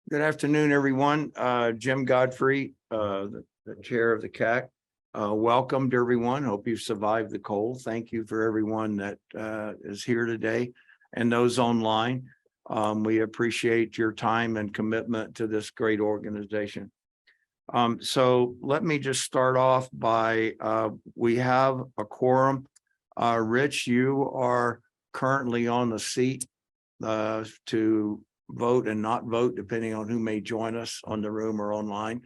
Good afternoon, everyone. Jim Godfrey, the chair of the CAC. Welcome to everyone. Hope you've survived the cold. Thank you for everyone that is here today and those online. We appreciate your time and commitment to this great organization. So let me just start off by, we have a quorum. Rich, you are currently on the seat to vote and not vote, depending on who may join us on the room or online.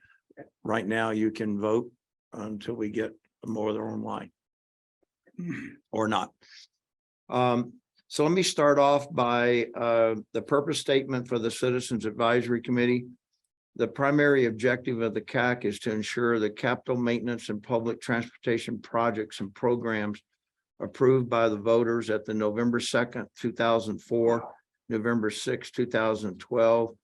Right now, you can vote until we get more that are online or not. So let me start off by the purpose statement for the Citizens Advisory Committee. The primary objective of the CAC is to ensure the capital maintenance and public transportation projects and programs approved by the voters at the November 2nd, 2004, November 6, 2012,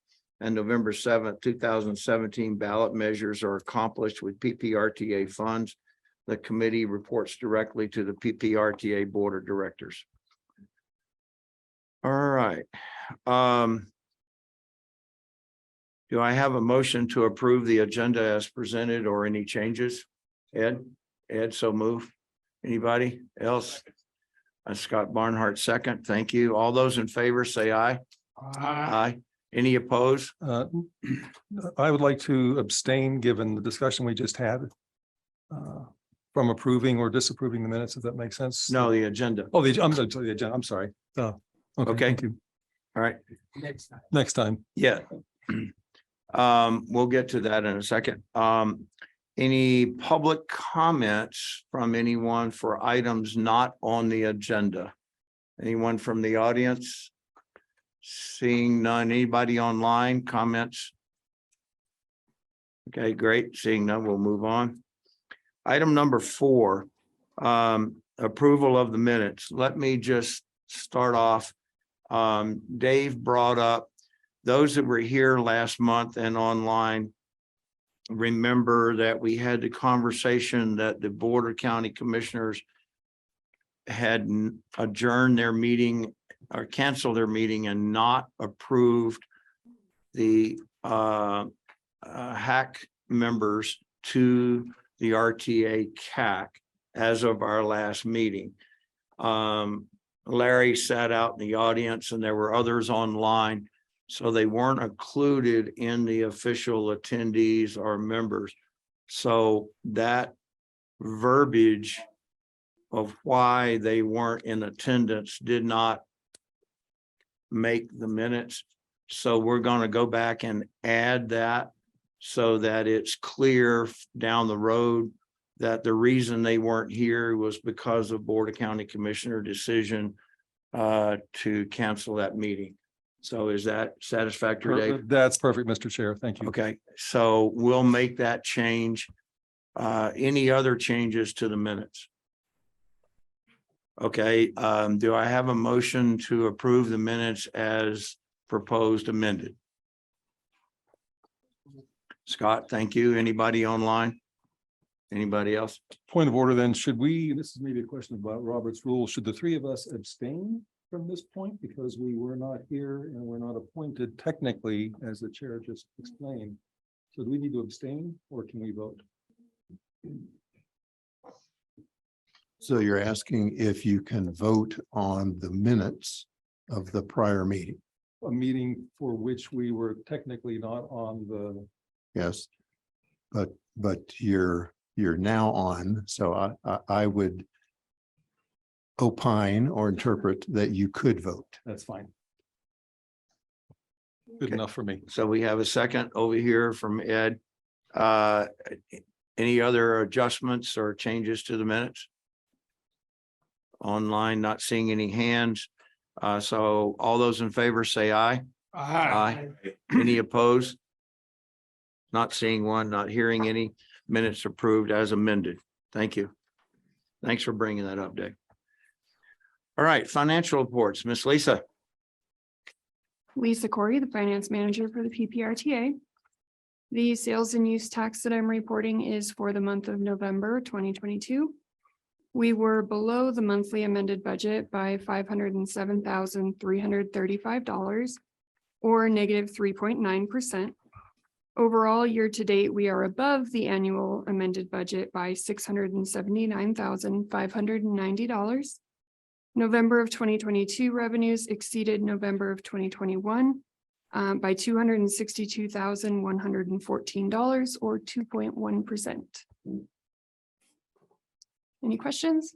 and November 7th, 2017 ballot measures are accomplished with PPRTA funds. The committee reports directly to the PPRTA Board of Directors. All right. Do I have a motion to approve the agenda as presented or any changes? Ed, so move. Anybody else? Scott Barnhart, second. Thank you. All those in favor say aye. Aye. Any opposed? I would like to abstain, given the discussion we just had, from approving or disapproving the minutes, if that makes sense. No, the agenda. Oh, the agenda. I'm sorry. Okay. Thank you. All right. Next time. Yeah. We'll get to that in a second. Any public comments from anyone for items not on the agenda? Anyone from the audience? Seeing none. Anybody online? Comments? Okay, great. Seeing none, we'll move on. Item number 4, approval of the minutes. Let me just start off. Dave brought up those that were here last month and online. Remember that we had the conversation that the Board of County Commissioners had adjourned their meeting or canceled their meeting and not approved the HAC members to the RTA CAC as of our last meeting. Larry sat out in the audience and there were others online. So they weren't included in the official attendees or members. So that verbiage of why they weren't in attendance did not make the minutes. So we're going to go back and add that so that it's clear down the road that the reason they weren't here was because of Board of County Commissioner decision to cancel that meeting. So is that satisfactory, Dave? That's perfect, Mr. Chair. Thank you. Okay, so we'll make that change. Any other changes to the minutes? Okay, do I have a motion to approve the minutes as proposed amended? Scott, thank you. Anybody online? Anybody else? Point of order then, should we, this is maybe a question about Robert's rule, should the three of us abstain from this point because we were not here and we're not appointed technically, as the chair just explained? So do we need to abstain or can we vote? So you're asking if you can vote on the minutes of the prior meeting? A meeting for which we were technically not on the. Yes, but you're now on, so I would opine or interpret that you could vote. That's fine. Good enough for me. So we have a second over here from Ed. Any other adjustments or changes to the minutes? Online, not seeing any hands. So all those in favor say aye. Aye. Any opposed? Not seeing one, not hearing any. Minutes approved as amended. Thank you. Thanks for bringing that up, Dave. All right, financial reports, Miss Lisa. Lisa Corey, the finance manager for the PPRTA. The sales and use tax that I'm reporting is for the month of November 2022. We were below the monthly amended budget by $507,335, or negative 3.9%. Overall, year to date, we are above the annual amended budget by $679,590. November of 2022 revenues exceeded November of 2021 by $262,114 or 2.1%. Any questions?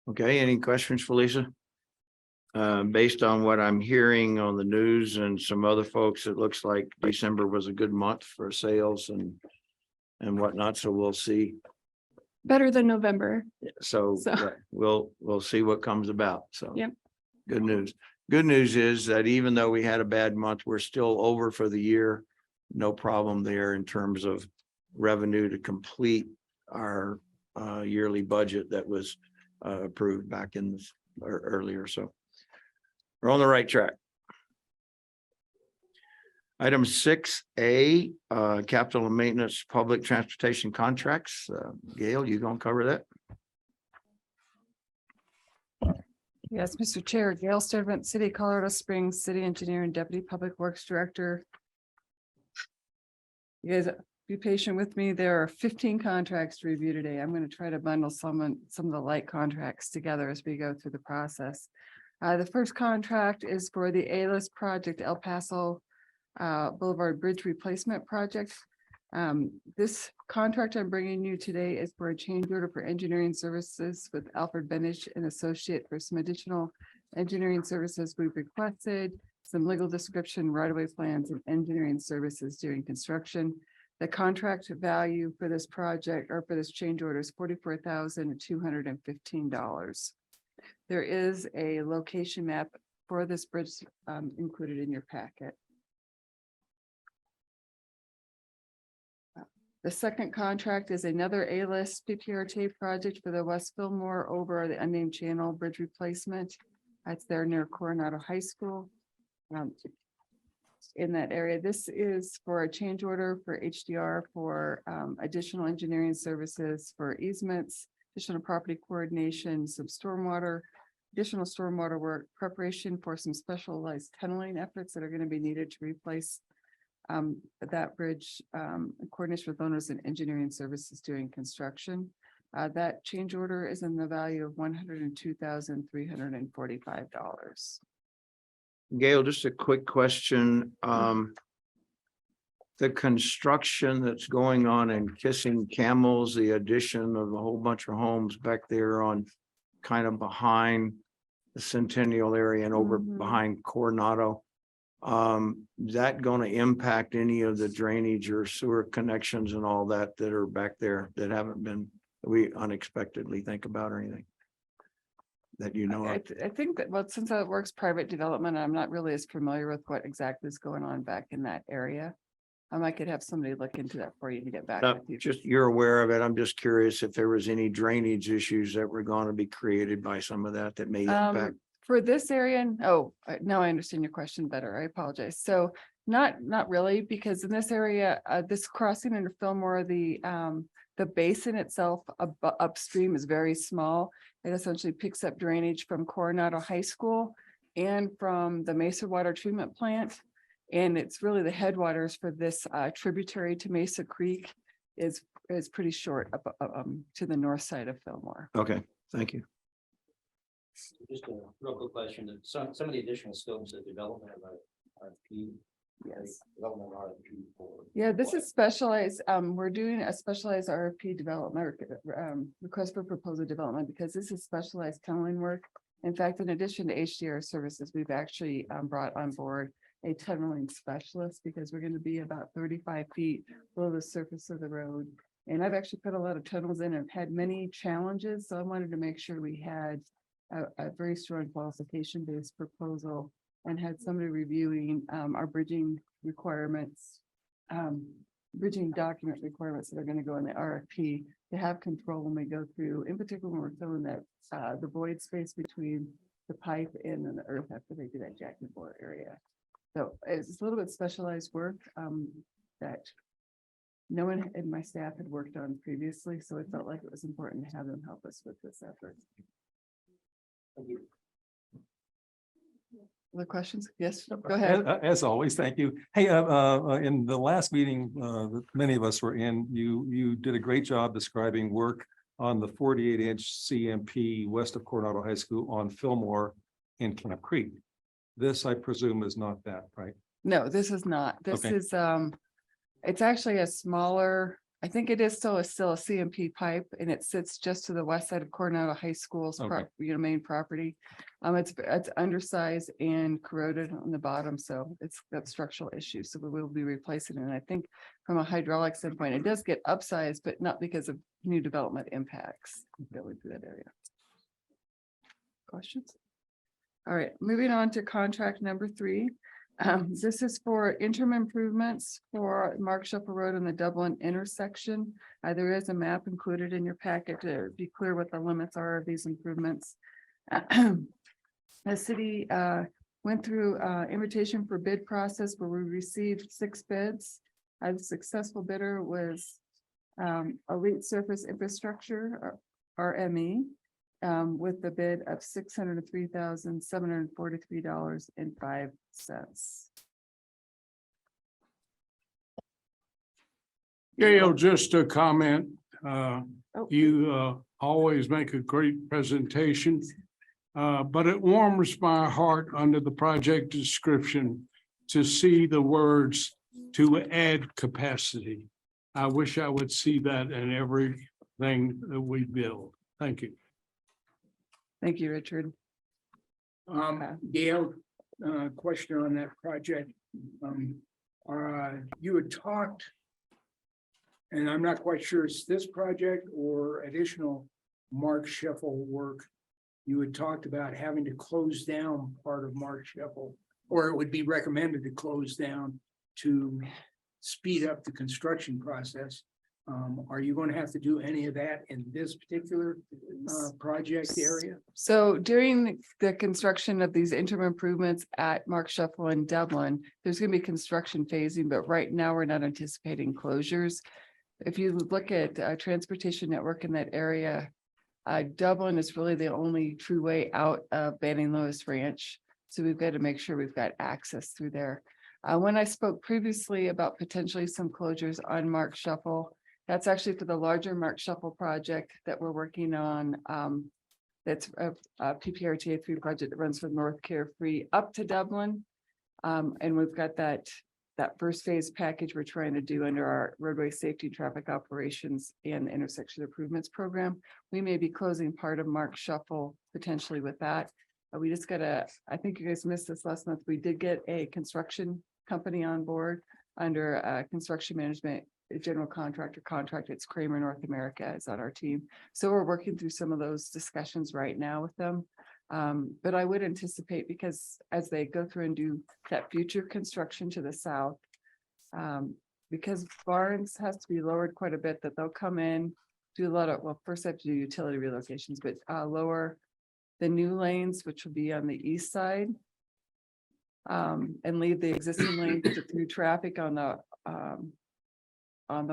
Okay, any questions for Lisa? Based on what I'm hearing on the news and some other folks, it looks like December was a good month for sales and whatnot, so we'll see. Better than November. So So- yeah, we'll see what comes about. So. Yep. Good news. Good news is that even though we had a bad month, we're still over for the year. No problem there in terms of revenue to complete our yearly budget that was approved back in this earlier. So we're on the right track. Item 6A, capital and maintenance, public transportation contracts. Gail, you gonna cover that? Yes, Mr. Chair, Gail Sturtevant, City, Colorado Springs, City Engineer and Deputy Public Works Director. You guys be patient with me. There are 15 contracts to review today. I'm going to try to bundle some of the light contracts together as we go through the process. The first contract is for the A-list project, El Paso Boulevard Bridge Replacement Project. This contract I'm bringing you today is for a change order for engineering services with Alfred Benich and Associate for some additional engineering services we've requested, some legal description, right-of-way plans, and engineering services during construction. The contract value for this project or for this change order is $44,215. There is a location map for this bridge included in your packet. The second contract is another A-list PPRTA project for the West Fillmore over the unnamed channel bridge replacement. That's there near Coronado High School. In that area, this is for a change order for HDR for additional engineering services for easements, additional property coordination, some stormwater, additional stormwater work, preparation for some specialized tunneling efforts that are going to be needed to replace that bridge, in coordination with owners and engineering services during construction. That change order is in the value of $102,345. Gail, just a quick question. The construction that's going on in Kissing Camels, the addition of a whole bunch of homes back there on kind of behind the Centennial area and over Mhm. behind Coronado. Is that going to impact any of the drainage or sewer connections and all that are back there that haven't been, we unexpectedly think about or anything? That you know of? I think that, well, since it works private development, I'm not really as familiar with what exactly is going on back in that area. I could have somebody look into that for you to get back with you. Just you're aware of it. I'm just curious if there was any drainage issues that were going to be created by some of that may impact. For this area, now I understand your question better. I apologize. So not really, because in this area, this crossing into Fillmore, the basin itself upstream is very small. It essentially picks up drainage from Coronado High School and from the Mesa Water Treatment Plant. And it's really the headwaters for this tributary to Mesa Creek is pretty short up to the north side of Fillmore. Okay, thank you. Just a real quick question, that some of the additional scopes of development of RFP. Yes. Development RFP for. Yeah, this is specialized. We're doing a specialized RFP development, request for proposal development, because this is specialized tunneling work. In fact, in addition to HDR services, we've actually brought on board a tunneling specialist because we're going to be about 35 feet below the surface of the road. And I've actually put a lot of tunnels in and had many challenges. So I wanted to make sure we had a very strong qualification based proposal and had somebody reviewing our bridging requirements, bridging document requirements that are going to go in the RFP to have control when we go through, in particular when we're filling that the void space between the pipe and then the earth after they do that jack and bore area. So it's a little bit specialized work that no one in my staff had worked on previously, so it felt like it was important to have them help us with this effort. Other questions? Yes, go ahead. As always, thank you. Hey, in the last meeting, that many of us were in, you did a great job describing work on the 48-inch CMP west of Coronado High School on Fillmore in Camp Creek. This, I presume, is not that, right? No, this is not. This Okay. is, it's actually a smaller, I think it is still a CMP pipe, and it sits just to the west side of Coronado High School's Okay. main property. It's undersized and corroded on the bottom, so it's got structural issues, so we will be replacing it. And I think from a hydraulic standpoint, it does get upsized, but not because of new development impacts going through that area. Questions? All right, moving on to contract number 3. This is for interim improvements for Mark Shuffle Road and the Dublin intersection. There is a map included in your packet to be clear what the limits are of these improvements. The city went through invitation for bid process where we received 6 bids. The successful bidder was Elite Surface Infrastructure, or RME, with the bid of $603,743.05. Gail, just a comment. Oh. You always make a great presentation. But it warms my heart under the project description to see the words "to add capacity." I wish I would see that in everything that we build. Thank you. Thank you, Richard. Gail, question on that project. You had talked, and I'm not quite sure it's this project or additional Mark Shuffle work. You had talked about having to close down part of Mark Shuffle, or it would be recommended to close down to speed up the construction process. Are you going to have to do any of that in this particular project area? So during the construction of these interim improvements at Mark Shuffle in Dublin, there's going to be construction phasing, but right now we're not anticipating closures. If you look at transportation network in that area, Dublin is really the only true way out of Banning Lewis Ranch. So we've got to make sure we've got access through there. When I spoke previously about potentially some closures on Mark Shuffle, that's actually for the larger Mark Shuffle project that we're working on. That's a PPRTA 3 project that runs from North Carefree up to Dublin. And we've got that first phase package we're trying to do under our roadway safety, traffic operations, and intersection improvements program. We may be closing part of Mark Shuffle potentially with that. We just I think you guys missed this last month. We did get a construction company on board under construction management, general contractor contract. It's Kramer North America is on our team. So we're working through some of those discussions right now with them. But I would anticipate, because as they go through and do that future construction to the south, because Barnes has to be lowered quite a bit, that they'll come in, do a lot of, well, first I have to do utility relocations, but lower the new lanes, which will be on the east side, and leave the existing lanes through traffic on the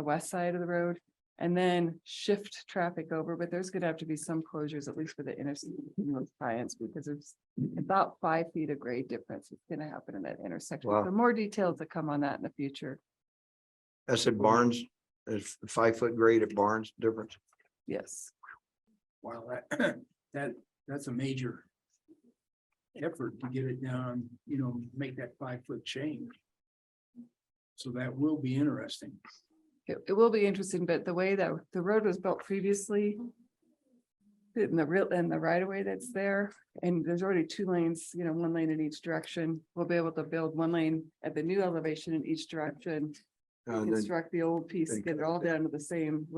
west side of the road, and then shift traffic over. But there's gonna have to be some closures, at least for the intersection tie-ins, because there's about 5 feet of grade difference that's gonna happen in that intersection. Wow. So more details to come on that in the future. I said Barnes, is 5-foot grade at Barnes difference. Yes. Wow, that's a major effort to get it down, make that 5-foot change. So that will be interesting. It will be interesting, but the way that the road was built previously, in the right of way that's there, and there's already 2 lanes, 1 lane in each direction. We'll be able to build 1 lane at the new elevation in each direction, construct the old piece, get it all down to the same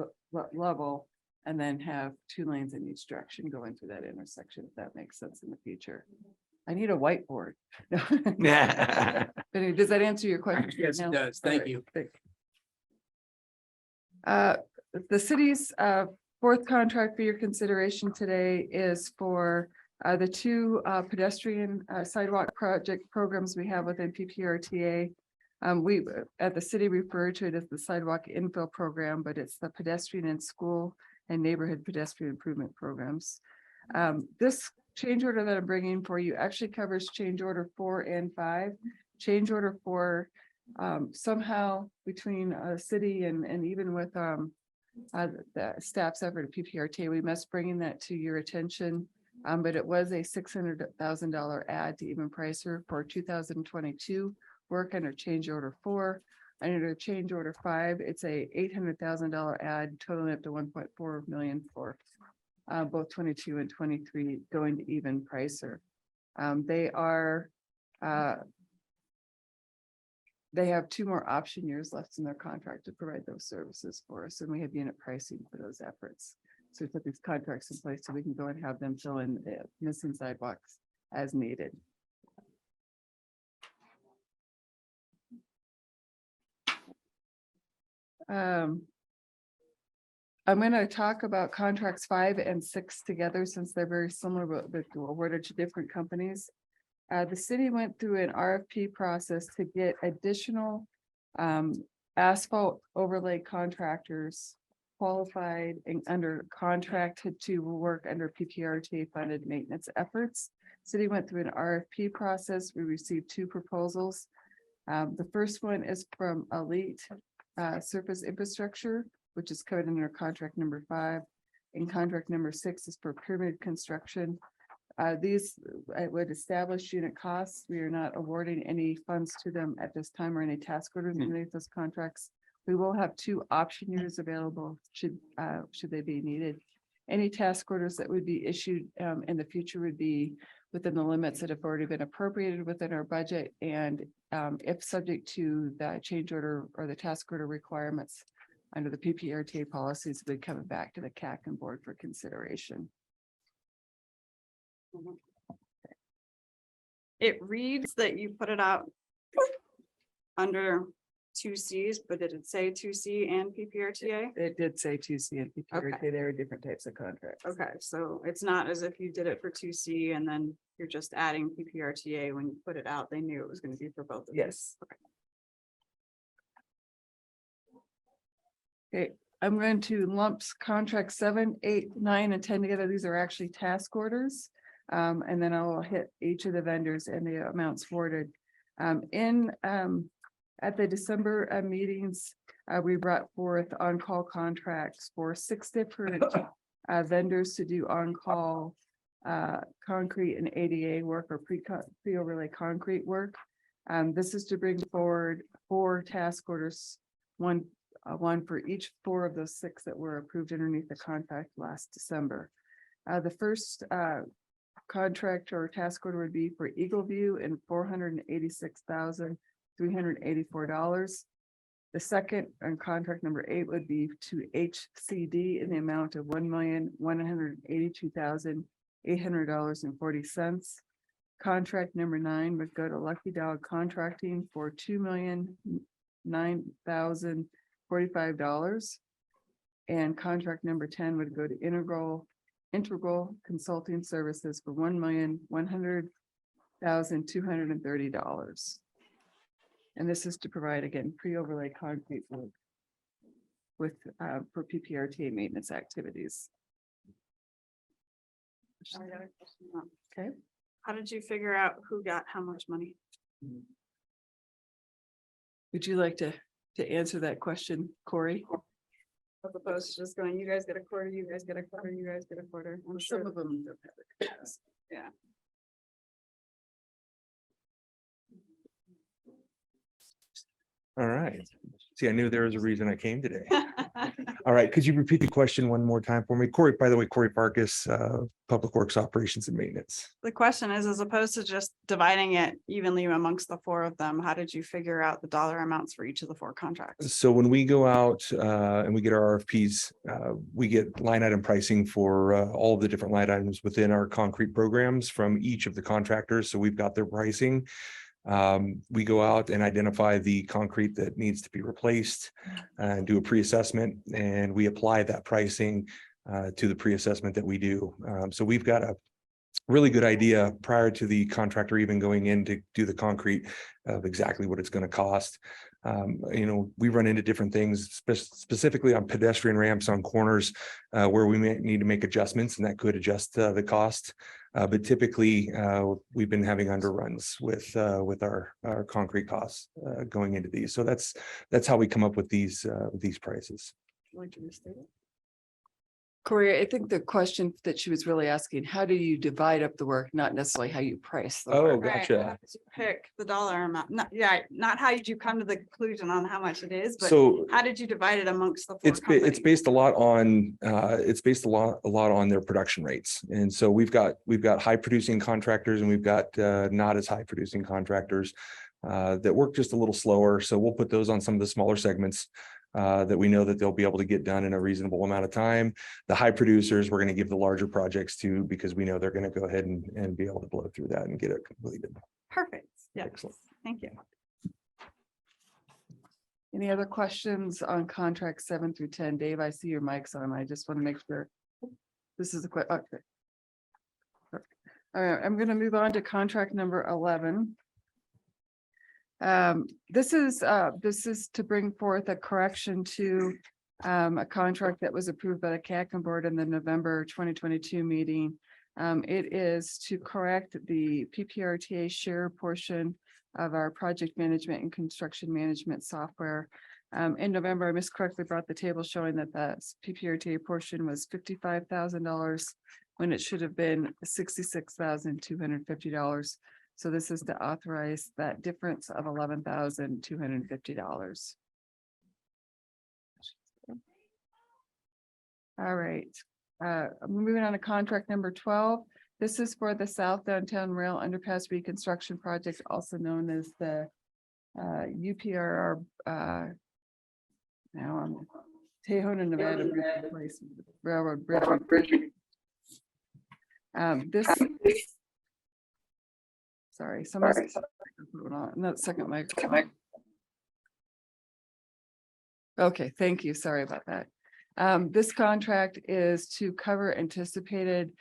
level, and then have 2 lanes in each direction going through that intersection, if that makes sense in the future. I need a whiteboard. Yeah. But anyway, does that answer your question? Yes, it does. Thank you. The city's 4th contract for your consideration today is for the 2 pedestrian sidewalk project programs we have within PPRTA. We at the city refer to it as the sidewalk infill program, but it's the pedestrian and school and neighborhood pedestrian improvement programs. This change order that I'm bringing for you actually covers change order 4 and 5. Change order 4, somehow between city and even with the staff's effort at PPRTA, we must bringing that to your attention. But it was a $600,000 add to Even Pricer for 2022 work under change order 4. Under change order 5, it's a $800,000 add totaling up to 1.4 million for both 22 and 23 going to Even Pricer. They have 2 more option years left in their contract to provide those services for us, and we have unit pricing for those efforts. So we put these contracts in place so we can go and have them fill in the missing sidewalks as needed. I'm going to talk about contracts 5 and 6 together since they're very similar, but they're awarded to different companies. The city went through an RFP process to get additional asphalt overlay contractors qualified and under contracted to work under PPRTA funded maintenance efforts. City went through an RFP process. We received 2 proposals. The first one is from Elite Surface Infrastructure, which is covered under contract number 5. And contract number 6 is for pyramid construction. These would establish unit costs. We are not awarding any funds to them at this time or any task orders underneath those contracts. We will have 2 option years available should they be needed. Any task orders that would be issued in the future would be within the limits that have already been appropriated within our budget, and if subject to the change order or the task order requirements under the PPRTA policies, would come back to the CAC and board for consideration. It reads that you put it out under 2Cs, but did it say 2C and PPRTA? It did say 2C and PPRTA. Okay. There are different types of contracts. Okay, so it's not as if you did it for 2C and then you're just adding PPRTA. When you put it out, they knew it was going to be for both of them. Yes. Okay, I'm going to lump contract 7, 8, 9, and 10 together. These are actually task orders. And then I will hit each of the vendors and the amounts forwarded. At the December meetings, we brought forth on-call contracts for 6 different vendors to do on-call concrete and ADA work or pre-overlay concrete work. This is to bring forward 4 task orders, one for each 4 of those 6 that were approved underneath the contract last December. The first contract or task order would be for Eagle View and $486,384. The second and contract number 8 would be to HCD in the amount of $1,182,800.40. Contract number 9 would go to Lucky Dog Contracting for $2,009,045. And contract number 10 would go to Integral Consulting Services for $1,100,230. And this is to provide, again, pre-overlay concrete work with for PPRTA maintenance activities. I got a question now. Okay. How did you figure out who got how much money? Would you like to answer that question, Corey? As opposed to just going, you guys get a quarter, you guys get a quarter, you guys get a quarter. I'm sure. Some of them don't have it. Yeah. All right. See, I knew there was a reason I came today. All right. Could you repeat the question one more time for me? Corey, by the way, Corey Farkas, Public Works Operations and Maintenance. The question is, as opposed to just dividing it evenly amongst the 4 of them, how did you figure out the dollar amounts for each of the 4 contracts? So when we go out and we get our RFPs, we get line item pricing for all of the different line items within our concrete programs from each of the contractors. So we've got their pricing. We go out and identify the concrete that needs to be replaced and do a pre-assessment, and we apply that pricing to the pre-assessment that we do. So we've got a really good idea prior to the contractor even going in to do the concrete of exactly what it's going to cost. We run into different things, specifically on pedestrian ramps on corners where we may need to make adjustments, and that could adjust the cost. But typically, we've been having underruns with our concrete costs going into these. So that's how we come up with these prices. Would you restate it? Corey, I think the question that she was really asking, how do you divide up the work, not necessarily how you price the Oh, work? Right, gotcha. how did you pick the dollar amount? Not, yeah, not how did you come to the conclusion on how much it is, but So how did you divide it amongst the four it's companies? based a lot on a lot on their production rates. And so we've got high producing contractors and we've got not as high producing contractors that work just a little slower. So we'll put those on some of the smaller segments that we know that they'll be able to get done in a reasonable amount of time. The high producers, we're going to give the larger projects to because we know they're going to go ahead and be able to blow through that and get it completed. Perfect. Yeah, Excellent. thank you. Any other questions on contracts 7 through 10? Dave, I see your mic's on. I just want to make sure. This is a quick, okay. Perfect. All right, I'm going to move on to contract number 11. This is to bring forth a correction to a contract that was approved by the CAC board in the November 2022 meeting. It is to correct the PPRTA share portion of our project management and construction management software. In November, I miscorrectly brought the table showing that the PPRTA portion was $55,000 when it should have been $66,250. So this is to authorize that difference of $11,250. All right, moving on to contract number 12. This is for the South Downtown Rail Underpass Reconstruction Project, also known as the UPRR. Now I'm Tehona, Nevada Bridge Replacement Railroad Bridge. This. Sorry, somebody's not second mic. Okay, thank you. Sorry about that. This contract is to cover anticipated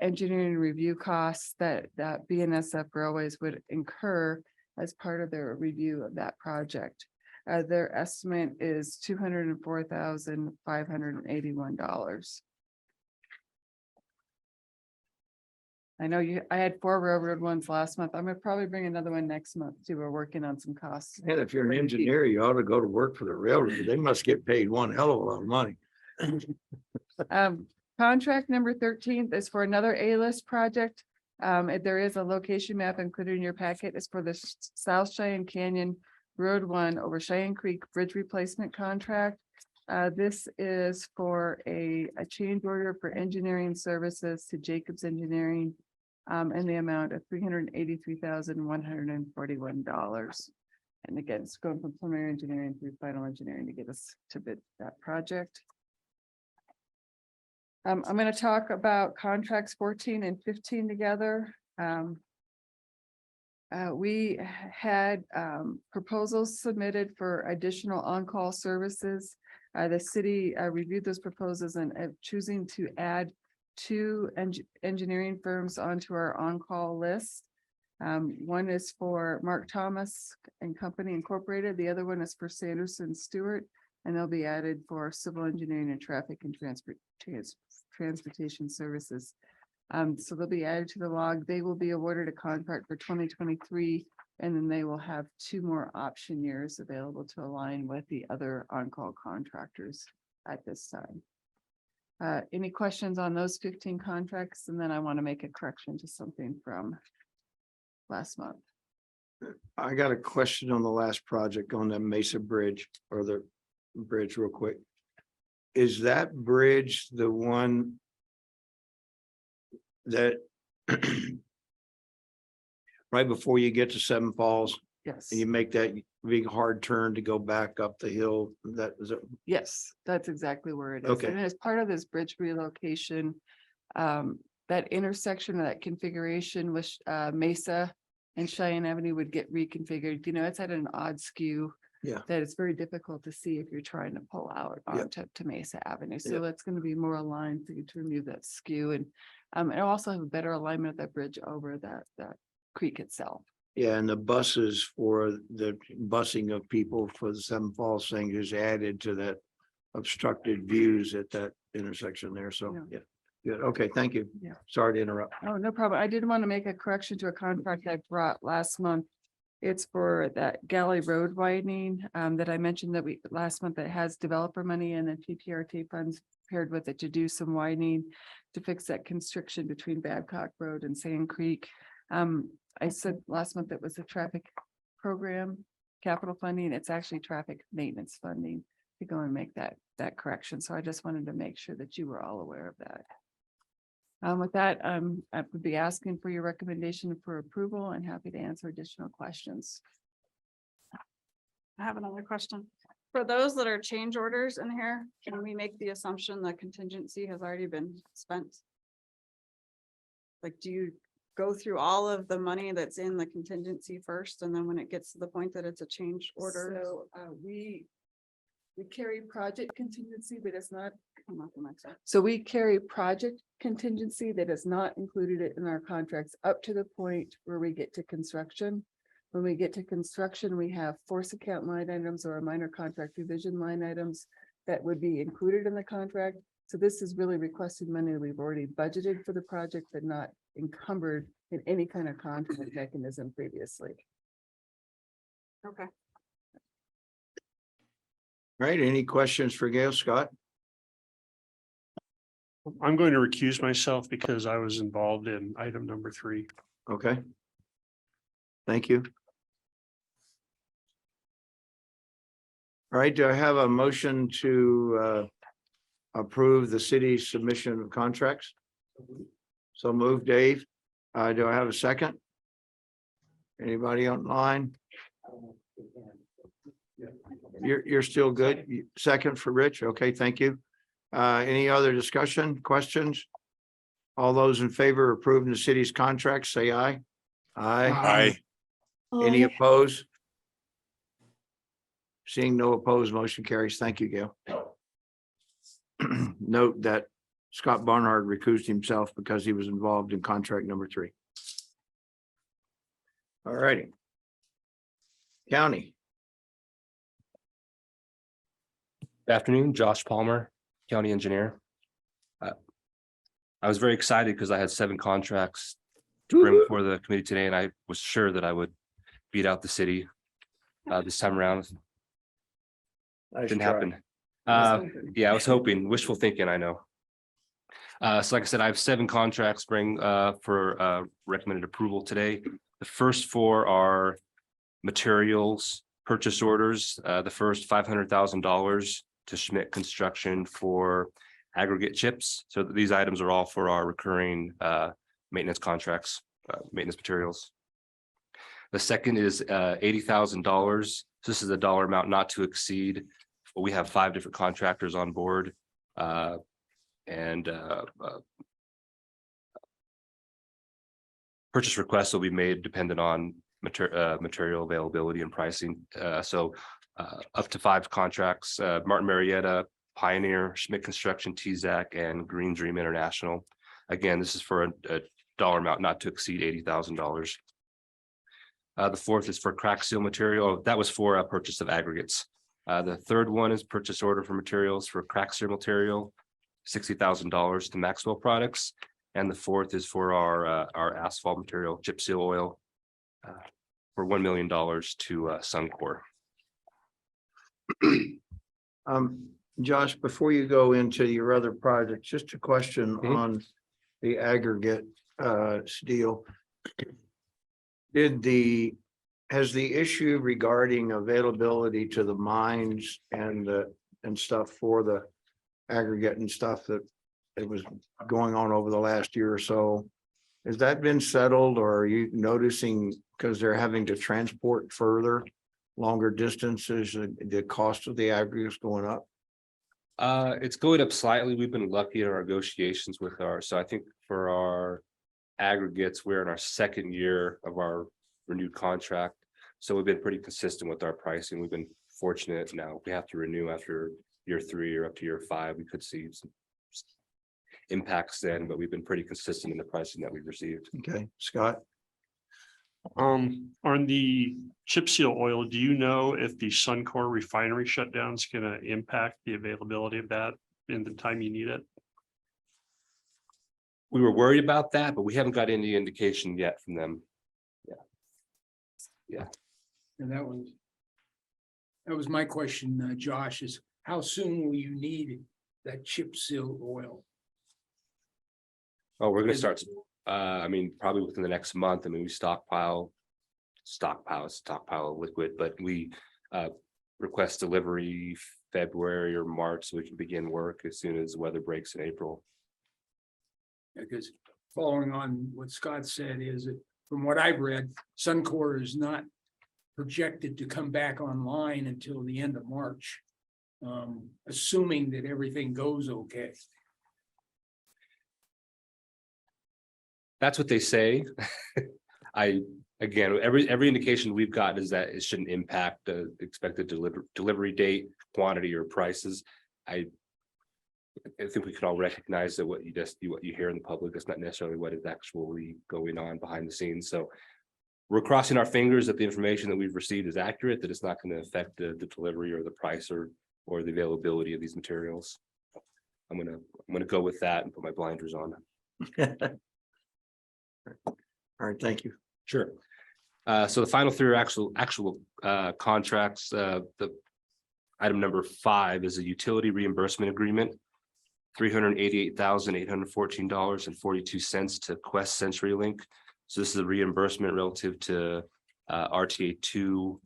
engineering review costs that BNSF Railways would incur as part of their review of that project. Their estimate is $204,581. I know I had 4 railroad ones last month. I'm gonna probably bring another one next month too. We're working on some costs. And if you're an engineer, you ought to go to work for the railroad. They must get paid one hell of a lot of money. Contract number 13 is for another A-list project. There is a location map included in your packet. It's for the South Cheyenne Canyon Road 1 over Cheyenne Creek Bridge Replacement Contract. This is for a change order for engineering services to Jacobs Engineering in the amount of $383,141. And again, it's going from preliminary engineering through final engineering to get us to bid that project. I'm going to talk about contracts 14 and 15 together. We had proposals submitted for additional on-call services. The city reviewed those proposals and choosing to add 2 engineering firms onto our on-call list. One is for Mark Thomas and Company Incorporated. The other one is for Sanderson Stewart, and they'll be added for civil engineering and traffic and transportation services. So they'll be added to the log. They will be awarded a contract for 2023, and then they will have 2 more option years available to align with the other on-call contractors at this time. Any questions on those 15 contracts? And then I want to make a correction to something from last month. I got a question on the last project on the Mesa Bridge or the bridge real quick. Is that bridge the one that right before you get to Seven Falls Yes. and you make that big hard turn to go back up the hill? That is it. Yes, that's exactly where it is. Okay. And as part of this bridge relocation, that intersection, that configuration with Mesa and Cheyenne Avenue would get reconfigured. You know, it's at an odd skew. Yeah. That it's very difficult to see if you're trying to pull out onto to Mesa Avenue. So Yeah. that's going to be more aligned for you to remove that skew and also have a better alignment of that bridge over that creek itself. Yeah, and the buses for the busing of people for the Seven Falls thing is added to that obstructed views at that intersection there. So, Yeah. yeah, Good. Okay, thank you. Yeah. Sorry to interrupt. Oh, no problem. I did want to make a correction to a contract I brought last month. It's for that Galley Road widening that I mentioned that last month that has developer money and then PPRT funds paired with it to do some widening to fix that constriction between Babcock Road and Sand Creek. I said last month it was a traffic program, capital funding. It's actually traffic maintenance funding to go and make that correction. So I just wanted to make sure that you were all aware of that. With that, I would be asking for your recommendation for approval and happy to answer additional questions. I have another question. For those that are change orders in here, can we make the assumption that contingency has already been spent? Like, do you go through all of the money that's in the contingency first, and then when it gets to the point that it's a change order? So we carry project contingency, but it's not. So we carry project contingency that is not included in our contracts up to the point where we get to construction. When we get to construction, we have force account line items or minor contract revision line items that would be included in the contract. So this is really requested money that we've already budgeted for the project, but not encumbered in any kind of contract mechanism previously. Okay. Right, any questions for Gail? Scott? I'm going to recuse myself because I was involved in item number 3. Okay. Thank you. All right, do I have a motion to approve the city's submission of contracts? So move, Dave. Do I have a second? Anybody online? You're still good. Second for Rich. Okay, thank you. Any other discussion, questions? All those in favor of approving the city's contracts, say aye. Aye. Any opposed? Seeing no opposed, motion carries. Thank you, Gail. Note that Scott Barnhart recused himself because he was involved in contract number 3. All righty. County. Good afternoon, Josh Palmer, County Engineer. I was very excited because I had 7 contracts to bring before the committee today, and I was sure that I would beat out the city this time around. Nice Didn't try. happen. Yeah, I was hoping, wishful thinking, I know. So like I said, I have 7 contracts bring for recommended approval today. The first 4 are materials purchase orders. The first $500,000 to Schmidt Construction for aggregate chips. So these items are all for our recurring maintenance contracts, maintenance materials. The second is $80,000. This is a dollar amount not to exceed. We have 5 different contractors on board. Purchase requests will be made dependent on material availability and pricing. Up to 5 contracts, Martin Marietta, Pioneer, Schmidt Construction, TZAC, and Green Dream International. Again, this is for a dollar amount not to exceed $80,000. The fourth is for crack seal material. That was for a purchase of aggregates. The third one is purchase order for materials for crack seal material, $60,000 to Maxwell Products. And the fourth is for our asphalt material, chip seal oil, for $1 million to Suncor. Josh, before you go into your other projects, just a question on the aggregate steel. Has the issue regarding availability to the mines and stuff for the aggregate and stuff that it was going on over the last year or so, has that been settled, or are you noticing because they're having to transport further longer distances, the cost of the aggregates going up? It's going up slightly. We've been lucky in our negotiations with so I think for our aggregates, we're in our 2nd year of our renewed contract. So we've been pretty consistent with our pricing. We've been fortunate. Now if we have to renew after year 3 or up to year 5, we could see some impacts then, but we've been pretty consistent in the pricing that we've received. Okay, Scott. On the chip seal oil, do you know if the Suncor refinery shutdown is going to impact the availability of that in the time you need it? We were worried about that, but we haven't got any indication yet from them. And that was my question, Josh, is how soon will you need that chip seal oil? Oh, we're gonna start, I mean, probably within the next month. I mean, we stockpile of liquid, but we request delivery February or March, so we can begin work as soon as weather breaks in April. Because following on what Scott said is that from what I've read, Suncor is not projected to come back online until the end of March. Assuming that everything goes okay. That's what they say. Again, every indication we've got is that it shouldn't impact the expected delivery date, quantity, or prices. I think we can all recognize that what you hear in the public is not necessarily what is actually going on behind the scenes. So we're crossing our fingers that the information that we've received is accurate, that it's not going to affect the delivery or the price or the availability of these materials. I'm gonna go with that and put my blinders on. All right, thank you. Sure. So the final three are actual contracts. The item number 5 is a utility reimbursement agreement. $388,814.42 to Quest CenturyLink. So this is a reimbursement relative to RTA 2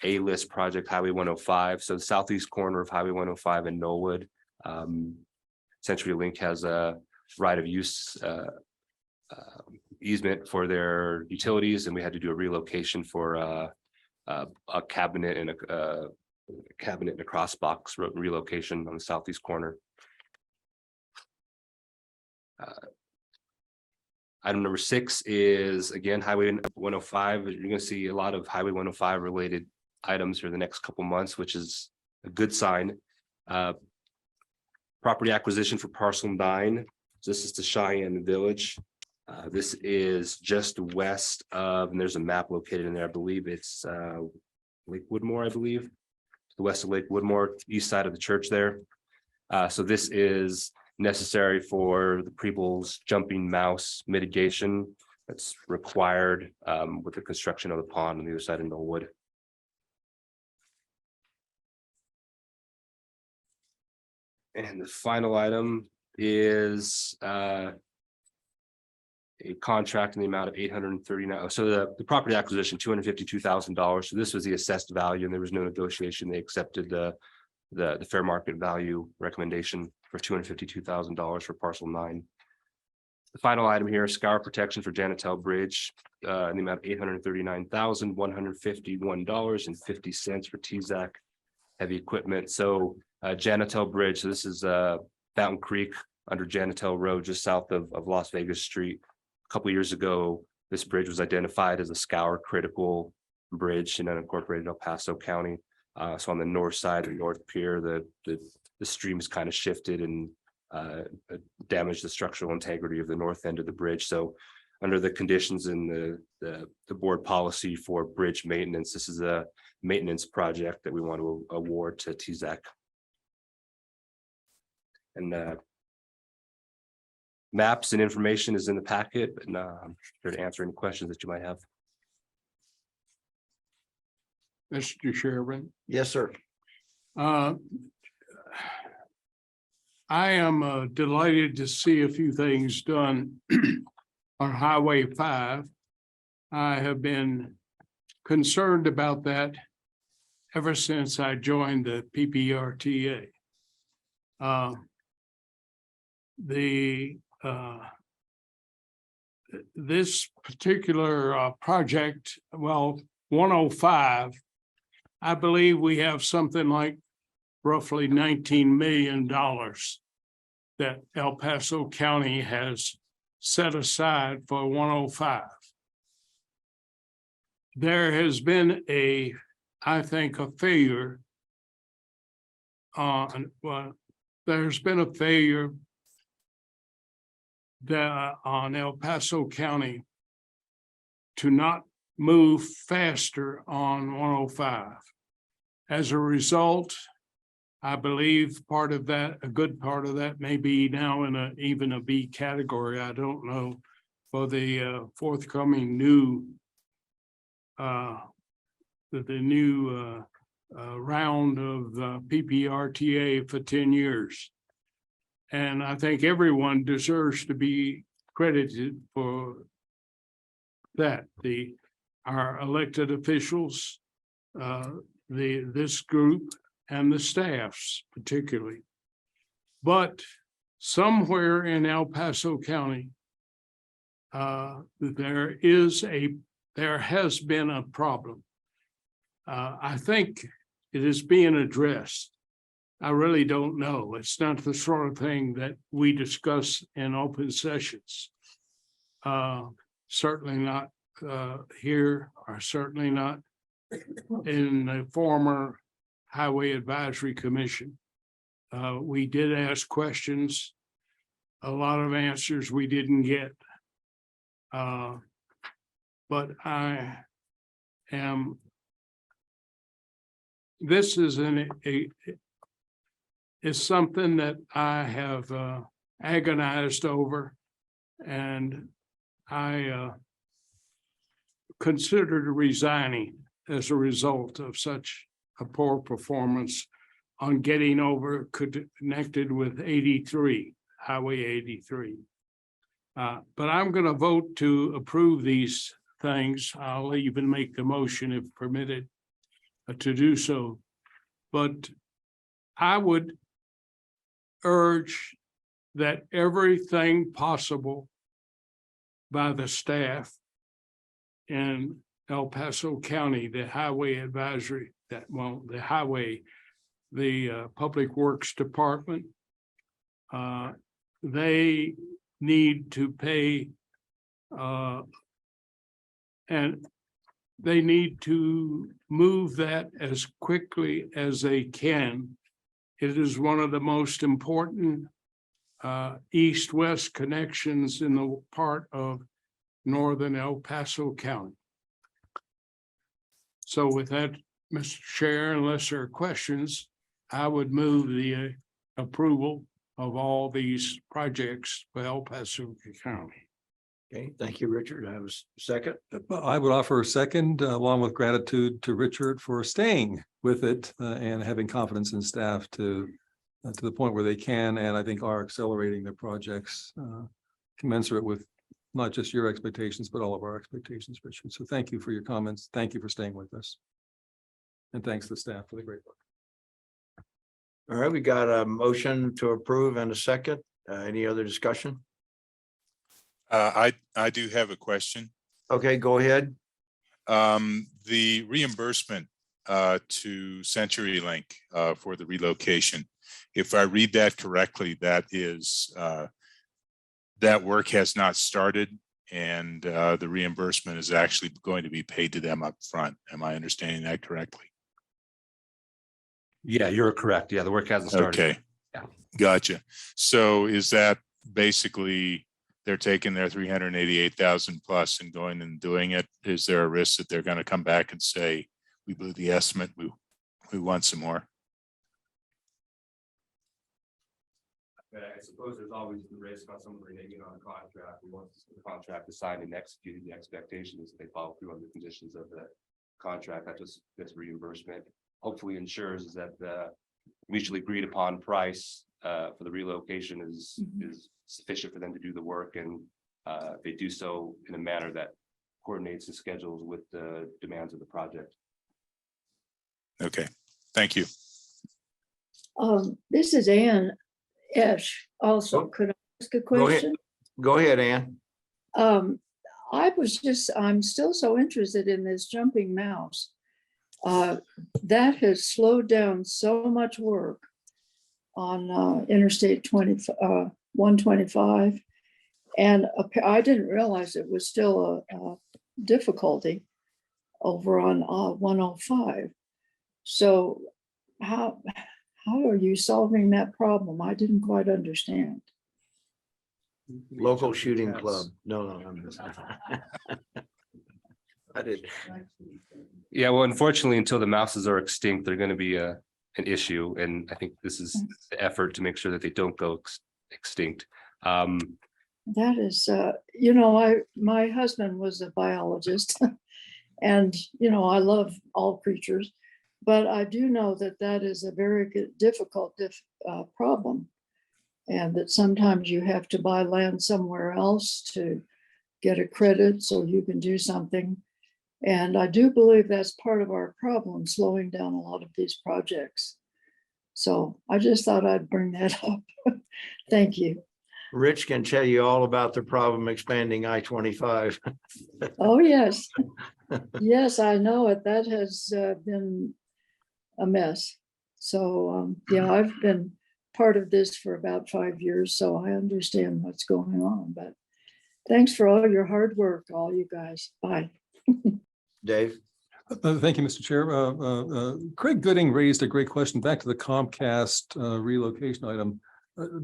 A-list project Highway 105. So the southeast corner of Highway 105 in Knollwood. CenturyLink has a right of use easement for their utilities, and we had to do a relocation for a cabinet and a cross box relocation on the southeast corner. Item number 6 is again Highway 105. You're going to see a lot of Highway 105 related items for the next couple months, which is a good sign. Property acquisition for parcel 9. So this is the Cheyenne Village. This is just west of, and there's a map located in there. I believe it's Lake Woodmore, I believe. To the west of Lake Woodmore, east side of the church there. So this is necessary for the Prebles jumping mouse mitigation that's required with the construction of the pond on the other side of Knollwood. And the final item is a contract in the amount of $839. So the property acquisition, $252,000. So this was the assessed value, and there was no negotiation. They accepted the fair market value recommendation for $252,000 for parcel 9. The final item here is scour protection for Janitel Bridge in the amount of $839,151.50 for TZAC heavy equipment. So Janitel Bridge, so this is Fountain Creek under Janitel Road, just south of Las Vegas Street. A couple of years ago, this bridge was identified as a scour critical bridge in unincorporated El Paso County. So on the north side, the North Pier, the stream is kind of shifted and damaged the structural integrity of the north end of the bridge. So under the conditions in the board policy for bridge maintenance, this is a maintenance project that we want to award to TZAC. And maps and information is in the packet, and I'm here to answer any questions that you might have. Mr. Chairman. Yes, sir. I am delighted to see a few things done on Highway 5. I have been concerned about that ever since I joined the PPRTA. This particular project, well, 105, I believe we have something like roughly $19 million that El Paso County has set aside for 105. There has been I think a failure there's been a failure on El Paso County to not move faster on 105. As a result, I believe part of that, a good part of that may be now in even a B category. I don't know for the forthcoming new the new round of PPRTA for 10 years. And I think everyone deserves to be credited for that. Our elected officials, this group, and the staffs particularly. But somewhere in El Paso County, there has been a problem. I think it is being addressed. I really don't know. It's not the sort of thing that we discuss in open sessions. Certainly not here, or certainly not in the former Highway Advisory Commission. We did ask questions, a lot of answers we didn't get. But this is is something that I have agonized over, and I considered resigning as a result of such a poor performance on getting over connected with 83, Highway 83. But I'm going to vote to approve these things. I'll even make the motion if permitted to do so. But I would urge that everything possible by the staff in El Paso County, the highway advisory, the Public Works Department, they need to pay and they need to move that as quickly as they can. It is one of the most important east-west connections in the part of northern El Paso County. So with that, Mr. Chair, unless there are questions, I would move the approval of all these projects for El Paso County. Okay, thank you, Richard. I was second. I would offer a second, along with gratitude to Richard for staying with it and having confidence in staff to the point where they can, and I think are accelerating their projects commensurate with not just your expectations, but all of our expectations, Richard. So thank you for your comments. Thank you for staying with us. And thanks to the staff for the great work. All right, we got a motion to approve and a second. Any other discussion? I do have a question. Okay, go ahead. The reimbursement to CenturyLink for the relocation, if I read that correctly, that is that work has not started, and the reimbursement is actually going to be paid to them up front. Am I understanding that correctly? Yeah, you're correct. Yeah, the work hasn't started. Okay. Yeah. Gotcha. So is that basically they're taking their 388,000 plus and going and doing it? Is there a risk that they're going to come back and say, we blew the estimate, we want some more? I suppose there's always the risk on someone reneging on a contract. Once the contract is signed and executed, the expectation is that they follow through on the conditions of the contract. That just gets reimbursement. Hopefully ensures that the mutually agreed upon price for the relocation is sufficient for them to do the work, and they do so in a manner that coordinates the schedules with the demands of the project. Okay, thank you. This is Ann Esch. Also, could I ask a question? Go ahead, Ann. I'm still so interested in this jumping mouse. That has slowed down so much work on Interstate 125. And I didn't realize it was still a difficulty over on 105. So how are you solving that problem? I didn't quite understand. Local shooting club. No, I did. Yeah, well, unfortunately, until the mouses are extinct, they're going to be an issue. And I think this is the effort to make sure that they don't go extinct. That is, my husband was a biologist and, I love all creatures. But I do know that that is a very difficult problem. And that sometimes you have to buy land somewhere else to get a credit so you can do something. And I do believe that's part of our problem, slowing down a lot of these projects. So I just thought I'd bring that up. Thank you. Rich can tell you all about the problem expanding I-25. Oh, yes. Yes, I know it. That has been a mess. So, I've been part of this for about 5 years, so I understand what's going on. But thanks for all your hard work, all you guys. Bye. Dave? Thank you, Mr. Chair. Craig Gooding raised a great question back to the Comcast relocation item.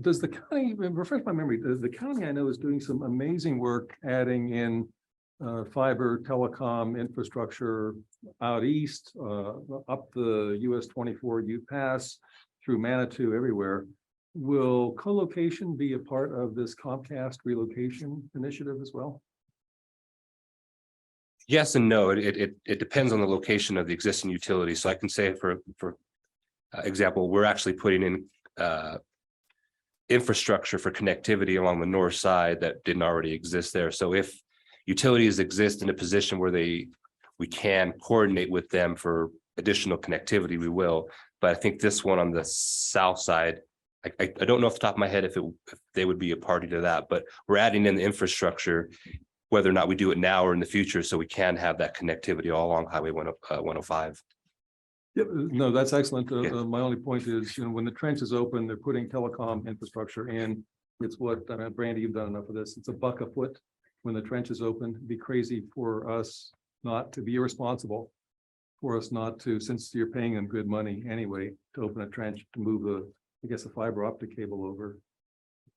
Does the county, refresh my memory, the county I know is doing some amazing work adding in fiber telecom infrastructure out east, up the US 24 U pass through Manitou everywhere. Will co-location be a part of this Comcast relocation initiative as well? Yes and no. It depends on the location of the existing utility. So I can say for example, we're actually putting in infrastructure for connectivity along the north side that didn't already exist there. So if utilities exist in a position where we can coordinate with them for additional connectivity, we will. But I think this one on the south side, I don't know off the top of my head if they would be a party to that, but we're adding in the infrastructure, whether or not we do it now or in the future, so we can have that connectivity all along Highway 105. Yep, no, that's excellent. My only point is, when the trench is open, they're putting telecom infrastructure in. It's what, Brandy, you've done enough of this. It's $1 a foot when the trench is open. It'd be crazy for us not to be irresponsible, for us not to, since you're paying them good money anyway, to open a trench to move the fiber optic cable over.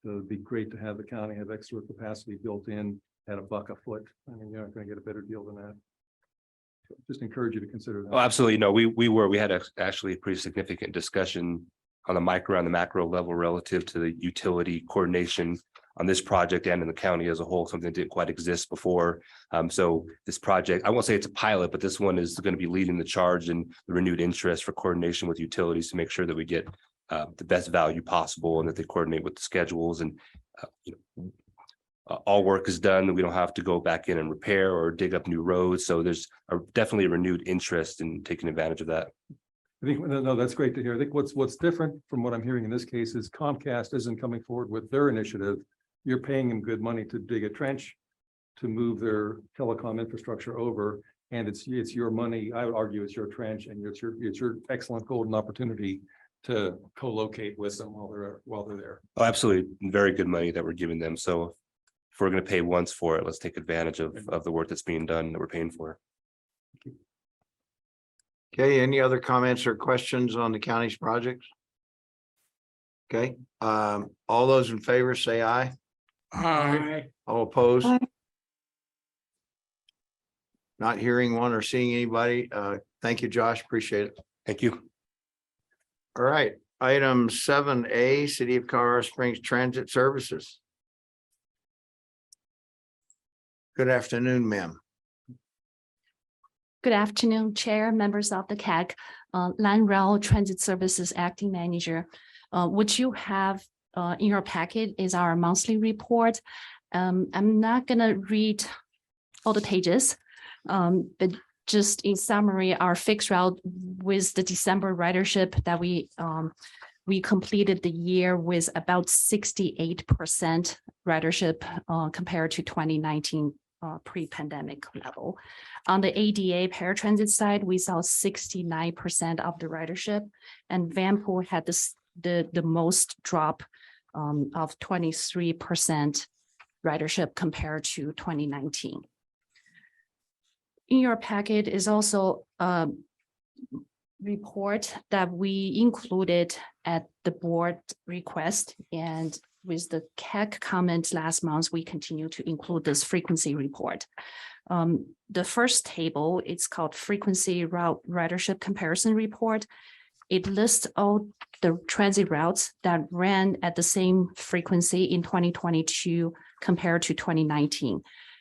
So it'd be great to have the county have extra capacity built in at $1 a foot. I mean, you're not going to get a better deal than that. Just encourage you to consider that. Oh, absolutely. No, we had actually a pretty significant discussion on the micro and the macro level relative to the utility coordination on this project and in the county as a whole, something that didn't quite exist before. So this project, I won't say it's a pilot, but this one is going to be leading the charge and the renewed interest for coordination with utilities to make sure that we get the best value possible and that they coordinate with the schedules and all work is done, and we don't have to go back in and repair or dig up new roads. So there's definitely a renewed interest in taking advantage of that. I think, no, that's great to hear. I think what's different from what I'm hearing in this case is Comcast isn't coming forward with their initiative. You're paying them good money to dig a trench to move their telecom infrastructure over. And it's your money. I would argue it's your trench, and it's your excellent golden opportunity to co-locate with them while they're there. Oh, absolutely. Very good money that we're giving them. So if we're going to pay once for it, let's take advantage of the work that's being done that we're paying for. Okay, any other comments or questions on the county's projects? Okay, all those in favor say aye. Aye. All opposed? Aye. Not hearing one or seeing anybody. Thank you, Josh. Appreciate it. Thank you. All right, item 7A, City of Colorado Springs Transit Services. Good afternoon, ma'am. Good afternoon, Chair, members of the CAG, Land Rail Transit Services Acting Manager. What you have in your packet is our monthly report. I'm not gonna read all the pages, but just in summary, our fixed route with the December ridership that we completed the year with about 68% ridership compared to 2019 pre-pandemic level. On the ADA paratransit side, we saw 69% of the ridership, and Vanpool had the most drop of 23% ridership compared to 2019. In your packet is also a report that we included at the board request, and with the CAG comment last month, we continue to include this frequency report. The first table, it's called Frequency Route Ridership Comparison Report. It lists all the transit routes that ran at the same frequency in 2022 compared to 2019.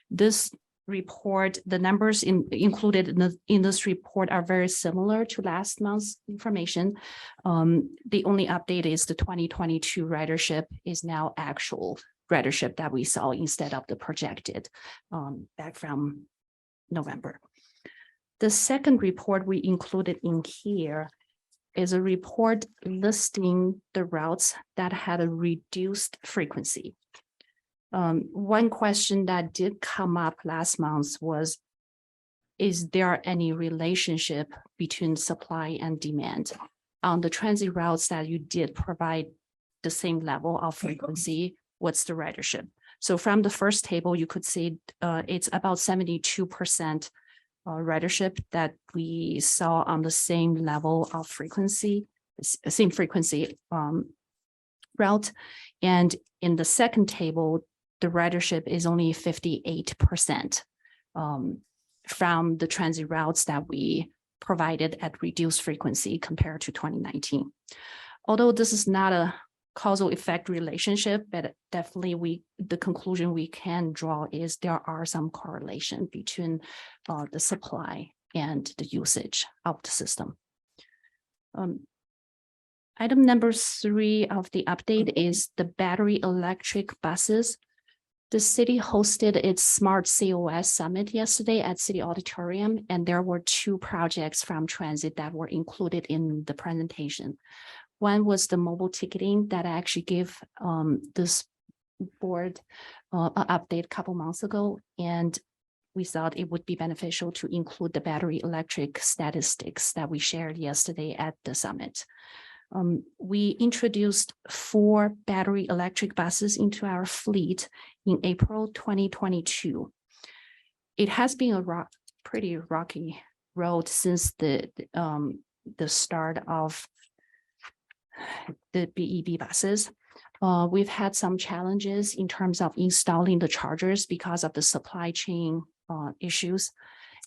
This report, the numbers included in this report are very similar to last month's information. The only update is the 2022 ridership is now actual ridership that we saw instead of the projected back from November. The second report we included in here is a report listing the routes that had a reduced frequency. One question that did come up last month was, is there any relationship between supply and demand? On the transit routes that you did provide the same level of frequency, what's the ridership? So from the first table, you could see it's about 72% ridership that we saw on the same level of frequency, same frequency route. And in the second table, the ridership is only 58% from the transit routes that we provided at reduced frequency compared to 2019. Although this is not a causal effect relationship, but definitely the conclusion we can draw is there are some correlation between the supply and the usage of the system. Item number 3 of the update is the battery electric buses. The city hosted its Smart COS Summit yesterday at City Auditorium, and there were 2 projects from transit that were included in the presentation. One was the mobile ticketing that I actually gave this board an update a couple months ago, and we thought it would be beneficial to include the battery electric statistics that we shared yesterday at the summit. We introduced 4 battery electric buses into our fleet in April 2022. It has been a pretty rocky road since the start of the BEB buses. We've had some challenges in terms of installing the chargers because of the supply chain issues.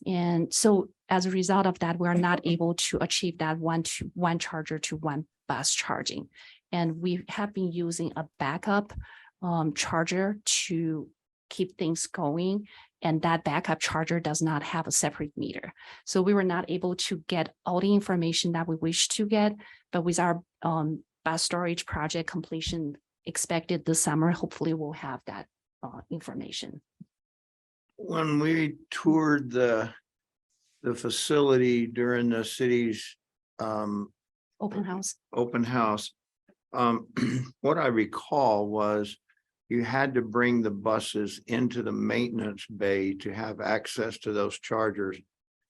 And so as a result of that, we're not able to achieve that one charger to one bus charging. And we have been using a backup charger to keep things going. And that backup charger does not have a separate meter. So we were not able to get all the information that we wish to get, but with our bus storage project completion expected this summer, hopefully we'll have that information. When we toured the facility during the city's Open house. What I recall was you had to bring the buses into the maintenance bay to have access to those chargers,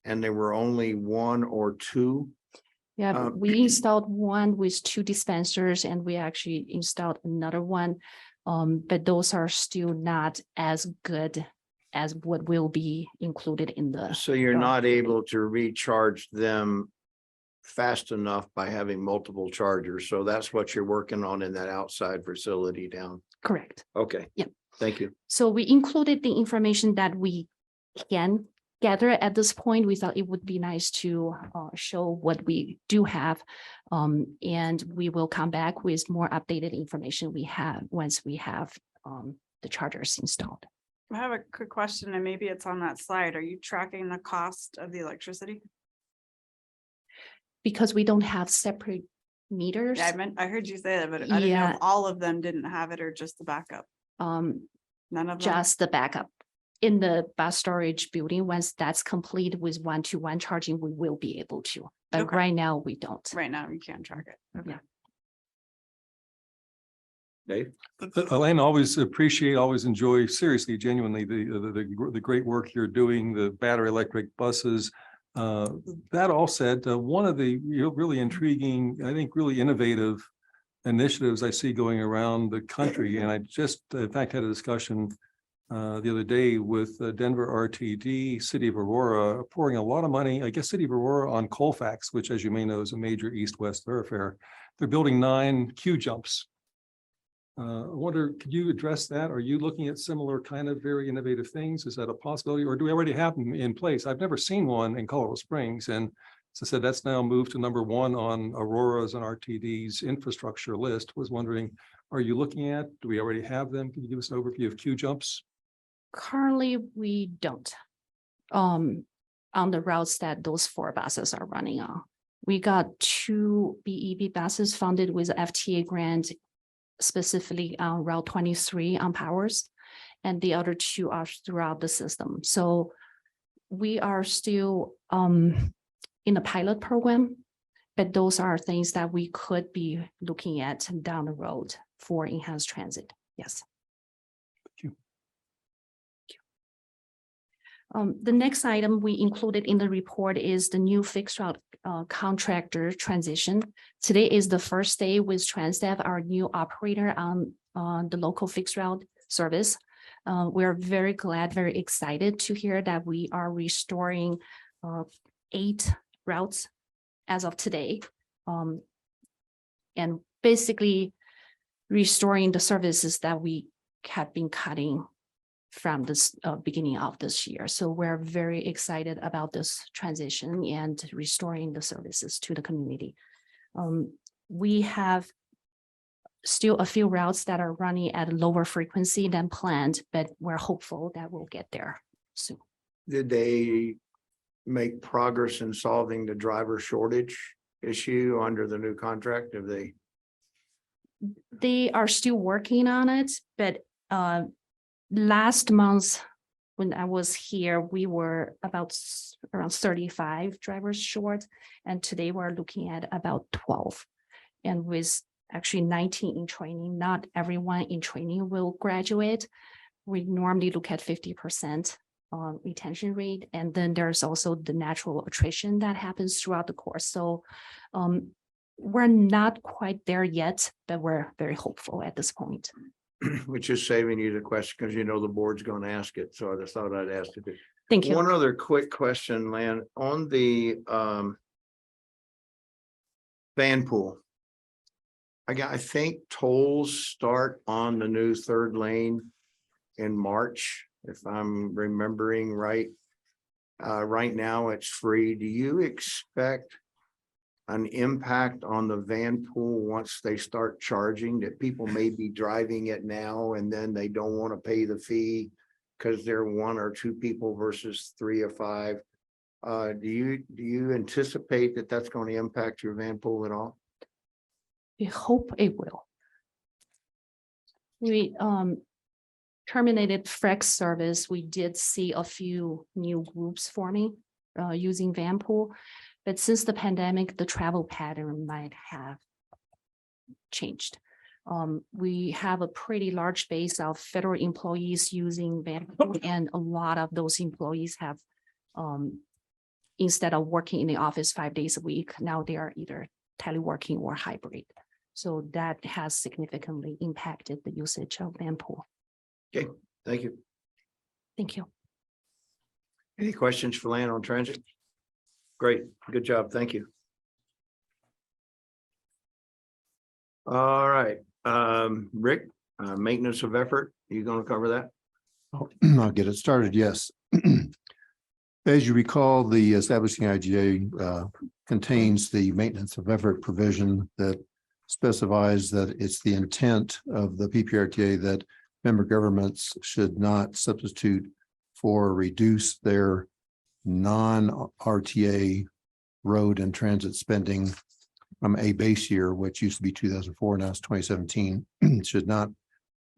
and there were only 1 or 2. Yeah, we installed one with 2 dispensers, and we actually installed another one, but those are still not as good as what will be included in the. So you're not able to recharge them fast enough by having multiple chargers. So that's what you're working on in that outside facility down. Correct. Okay. Yeah. Thank you. So we included the information that we can gather at this point. We thought it would be nice to show what we do have. And we will come back with more updated information we have once we have the chargers installed. I have a quick question, and maybe it's on that slide. Are you tracking the cost of the electricity? Because we don't have separate meters. Yeah, I heard you say that, but I didn't know if all of them didn't have it or just the backup. None of them? Just the backup. In the bus storage building, once that's complete with 1-to-1 charging, we will be able to. But Okay. right now we don't. Right now, you can't track it. Okay. Yeah. Dave? Elaine, always enjoy, seriously, genuinely, the great work you're doing, the battery electric buses. That all said, one of the really intriguing, I think really innovative initiatives I see going around the country, and I just, in fact, had a discussion the other day with Denver RTD, City of Aurora, pouring a lot of money, I guess City of Aurora, on Colfax, which, as you may know, is a major east-west thoroughfare. They're building 9 queue jumps. I wonder, could you address that? Are you looking at similar kind of very innovative things? Is that a possibility, or do we already have them in place? I've never seen one in Colorado Springs, and So I said that's now moved to number one on Aurora's and RTD's infrastructure list. Was wondering, are you looking at, do we already have them? Can you give us an overview of queue jumps? Currently, we don't. On the routes that those 4 buses are running on. We got 2 BEB buses funded with FTA grant, specifically on Route 23 on Powers, and the other 2 are throughout the system. So we are still in the pilot program, but those are things that we could be looking at down the road for enhanced transit. Yes. The next item we included in the report is the new fixed route contractor transition. Today is the first day with Transdev, our new operator on the local fixed route service. We're very glad, very excited to hear that we are restoring 8 routes as of today. And basically restoring the services that we have been cutting from this beginning of this year. So we're very excited about this transition and restoring the services to the community. We have still a few routes that are running at a lower frequency than planned, but we're hopeful that we'll get there soon. Did they make progress in solving the driver shortage issue under the new contract? Have they? They are still working on it, but last month when I was here, we were about around 35 drivers short, and today we're looking at about 12. And with actually 19 in training, not everyone in training will graduate. We normally look at 50% retention rate, and then there's also the natural attrition that happens throughout the course. So we're not quite there yet, but we're very hopeful at this point. Which is saving you the question because you know the board's going to ask it. So I just thought I'd ask it. Thank you. One other quick question, Lan, on the van pool. I think tolls start on the new 3rd lane in March, if I'm remembering right. Right now it's free. Do you expect an impact on the van pool once they start charging, that people may be driving it now and then they don't want to pay the fee because they're 1 or 2 people versus 3 or 5? Do you anticipate that that's going to impact your van pool at all? We hope it will. We terminated Flex service. We did see a few new groups forming using van pool. But since the pandemic, the travel pattern might have changed. We have a pretty large base of federal employees using van pool, and a lot of those employees have, instead of working in the office 5 days a week, now they are either teleworking or hybrid. So that has significantly impacted the usage of van pool. Okay, thank you. Thank you. Any questions for Lan on transit? Great, good job, thank you. All right, Rick, maintenance of effort, you gonna cover that? I'll get it started, yes. As you recall, the establishing IGA contains the maintenance of effort provision that specifies that it's the intent of the PPRTA that member governments should not substitute for or reduce their non-RTA road and transit spending from a base year, which used to be 2004, now it's 2017, should not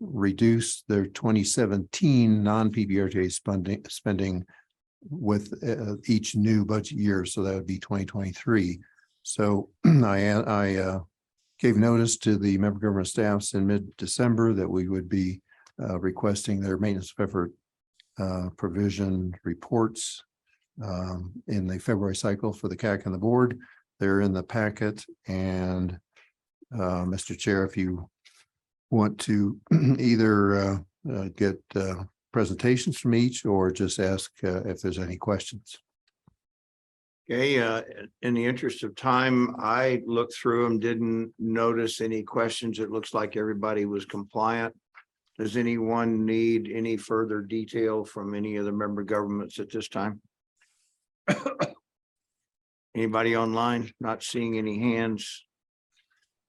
reduce their 2017 non-PPRTA spending with each new budget year. So that would be 2023. So I gave notice to the member government staffs in mid-December that we would be requesting their maintenance of effort provision reports in the February cycle for the CAC and the board. They're in the packet, and Mr. Chair, if you want to either get presentations from each or just ask if there's any questions. Okay, in the interest of time, I looked through them, didn't notice any questions. It looks like everybody was compliant. Does anyone need any further detail from any of the member governments at this time? Anybody online? Not seeing any hands.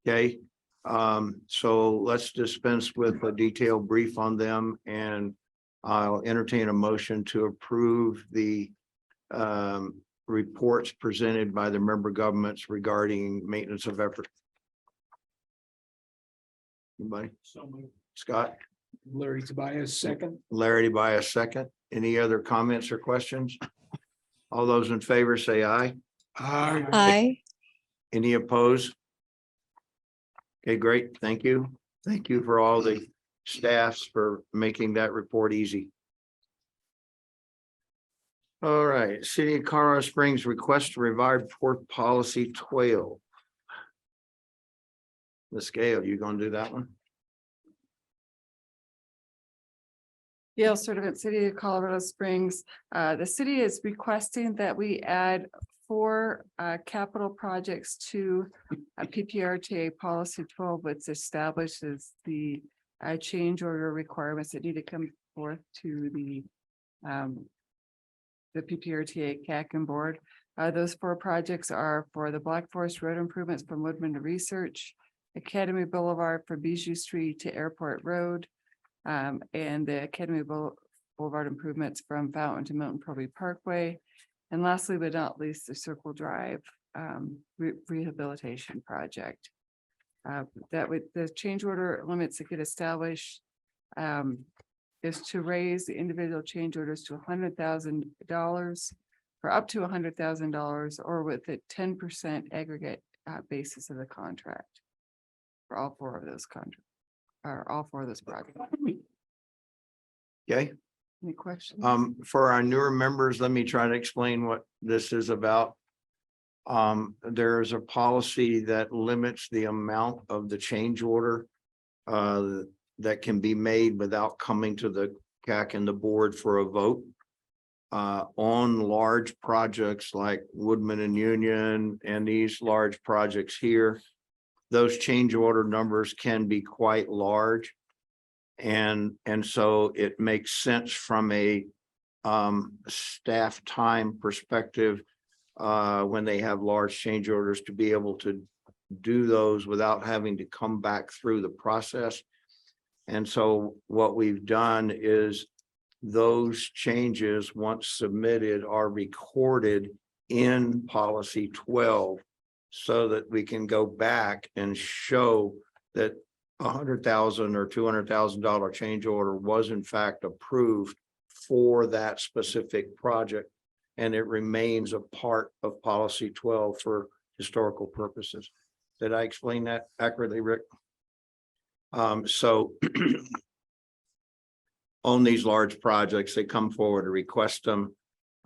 Okay, so let's dispense with a detailed brief on them, and I'll entertain a motion to approve the reports presented by the member governments regarding maintenance of effort. Anybody? Scott? Larry Tobias, second. Larry by a second. Any other comments or questions? All those in favor say aye. Aye. Any opposed? Okay, great. Thank you. Thank you for all the staffs for making that report easy. All right, City of Colorado Springs request to revive port policy 12. Ms. Gale, you gonna do that one? Gail Sertivant, City of Colorado Springs. The city is requesting that we add 4 capital projects to PPRTA policy 12, which establishes the change order requirements that need to come forth to the PPRTA CAC and board. Those 4 projects are for the Black Forest Road improvements from Woodman to Research, Academy Boulevard from Bijou Street to Airport Road, and the Academy Boulevard improvements from Fountain to Milton Proby Parkway. And lastly, but not least, the Circle Drive rehabilitation project. That would, the change order limits that get established is to raise the individual change orders to $100,000 or up to $100,000 or with a 10% aggregate basis of the contract for all 4 of those contracts. Or all 4 of those projects. Okay, Any questions? for our newer members, let me try to explain what this is about. There is a policy that limits the amount of the change order that can be made without coming to the CAC and the board for a vote. On large projects like Woodman and Union and these large projects here, those change order numbers can be quite large. And so it makes sense from a staff time perspective when they have large change orders to be able to do those without having to come back through the process. And so what we've done is those changes, once submitted, are recorded in policy 12 so that we can go back and show that $100,000 or $200,000 change order was in fact approved for that specific project. And it remains a part of policy 12 for historical purposes. Did I explain that accurately, Rick? So on these large projects, they come forward to request them.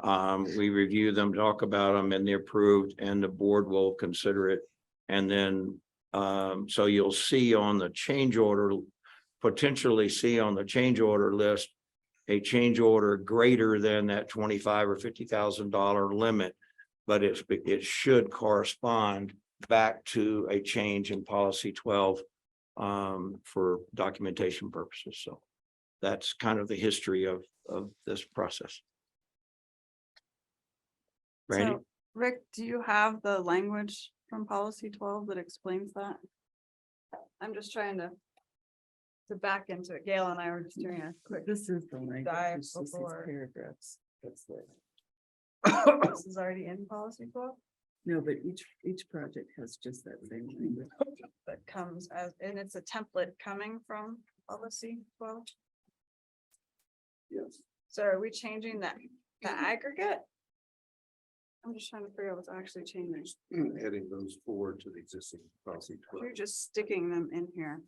We review them, talk about them, and they're approved, and the board will consider it. And then, so you'll see on the change order, potentially see on the change order list, a change order greater than that $25,000 or $50,000 limit, but it should correspond back to a change in policy 12 for documentation purposes. So that's kind of the history of this process. Randy? So, Rick, do you have the language from policy 12 that explains that? I'm just trying to back into it. Gail and I were just doing a quick This is the language. dive It's just these before. paragraphs. That's it. This is already in policy 12 No, but each project has just that same language. that comes as, and it's a template coming from policy 12. Yes. So are we changing that, the aggregate? I'm just trying to figure out what's actually changing. Adding those forward to the existing policy. You're just sticking them in here.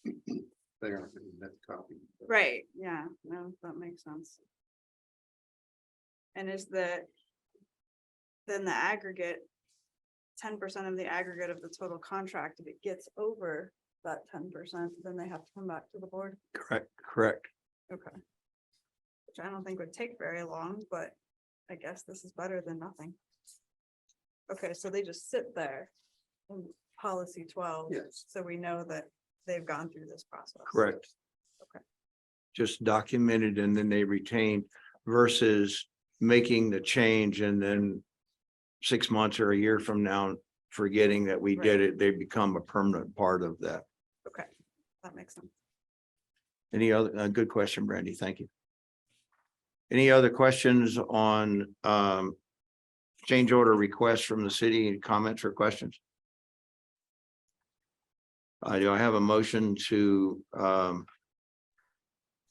They aren't in that copy. Right, yeah, no, that makes sense. And is then the aggregate, 10% of the aggregate of the total contract, if it gets over that 10%, then they have to come back to the board? Correct. Okay. Which I don't think would take very long, but I guess this is better than nothing. Okay, so they just sit there in policy 12. Yes. So we know that they've gone through this process. Correct. Okay. Just documented and then they retained versus making the change and then 6 months or a year from now, forgetting that we did it, they become a permanent part of that. Okay, that makes sense. Any other, good question, Brandy. Thank you. Any other questions on change order requests from the city? Any comments or questions? Do I have a motion to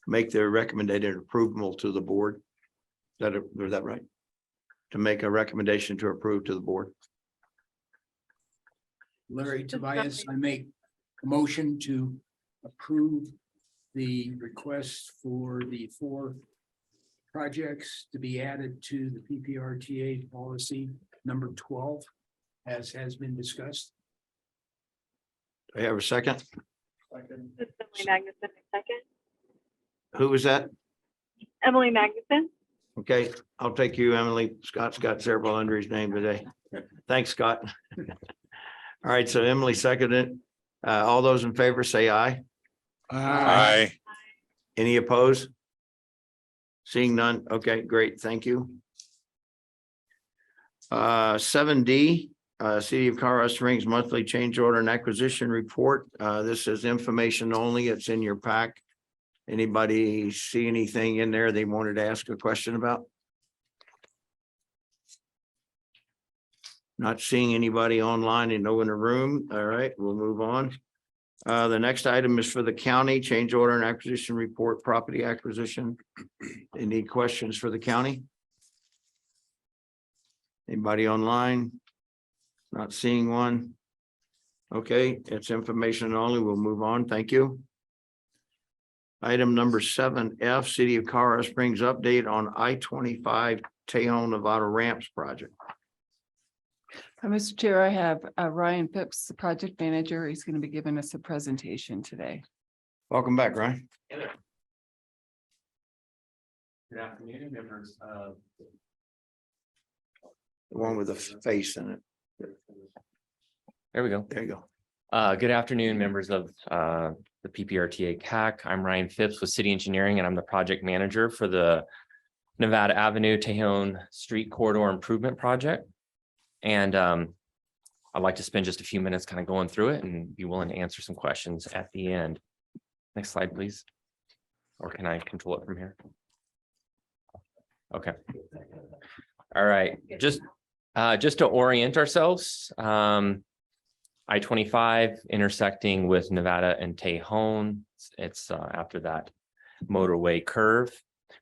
make the recommended approval to the board? Is that right? To make a recommendation to approve to the board? Larry Tobias, I make a motion to approve the request for the 4 projects to be added to the PPRTA policy number 12, as has been discussed. Do I have a second? Emily Magnuson, second. Who was that? Emily Magnuson. Okay, I'll take you, Emily. Scott's got several under his name today. Thanks, Scott. All right, so Emily seconded. All those in favor say aye. Aye. Any opposed? Seeing none. Okay, great. Thank you. 7D, City of Colorado Springs monthly change order and acquisition report. This is information only. It's in your pack. Anybody see anything in there they wanted to ask a question about? Not seeing anybody online and no in the room. All right, we'll move on. The next item is for the county change order and acquisition report, property acquisition. Any questions for the county? Anybody online? Not seeing one. Okay, it's information only. We'll move on. Thank you. Item number 7F, City of Colorado Springs update on I-25 Tejon Nevada ramps project. Mr. Chair, I have Ryan Phipps, the project manager. He's going to be giving us a presentation today. Welcome back, Ryan. Good afternoon, members of. The one with the face in it. There we go. There you go. Good afternoon, members of the PPRTA CAC. I'm Ryan Phipps with City Engineering, and I'm the project manager for the Nevada Avenue Tejon Street Corridor Improvement Project. And I'd like to spend just a few minutes kind of going through it and be willing to answer some questions at the end. Next slide, please. Or can I control it from here? Okay. All right, just to orient ourselves, I-25 intersecting with Nevada and Tejon. It's after that motorway curve.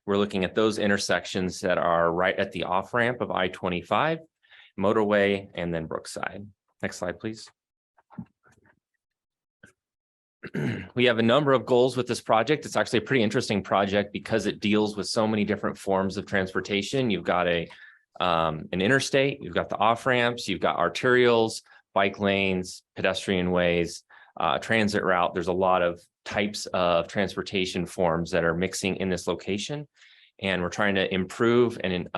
We're looking at those intersections that are right at the off-ramp of I-25, motorway, and then Brookside. Next slide, please. We have a number of goals with this project. It's actually a pretty interesting project because it deals with so many different forms of transportation. You've got an interstate, you've got the off-ramps, you've got arterials, bike lanes, pedestrian ways, transit route. There's a lot of types of transportation forms that are mixing in this location. And we're trying to improve and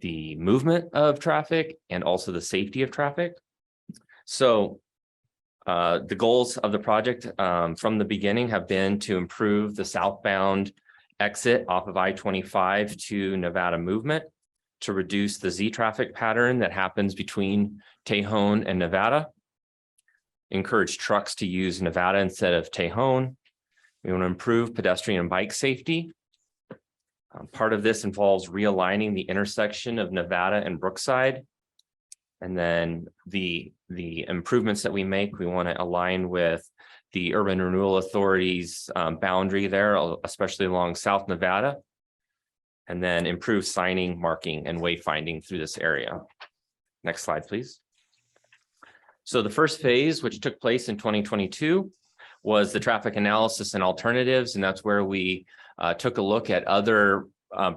the movement of traffic and also the safety of traffic. So the goals of the project from the beginning have been to improve the southbound exit off of I-25 to Nevada movement, to reduce the Z traffic pattern that happens between Tejon and Nevada, encourage trucks to use Nevada instead of Tejon. We want to improve pedestrian and bike safety. Part of this involves realigning the intersection of Nevada and Brookside. And then the improvements that we make, we want to align with the Urban Renewal Authority's boundary there, especially along South Nevada. And then improve signing, marking, and wayfinding through this area. Next slide, please. So the first phase, which took place in 2022, was the traffic analysis and alternatives. And that's where we took a look at other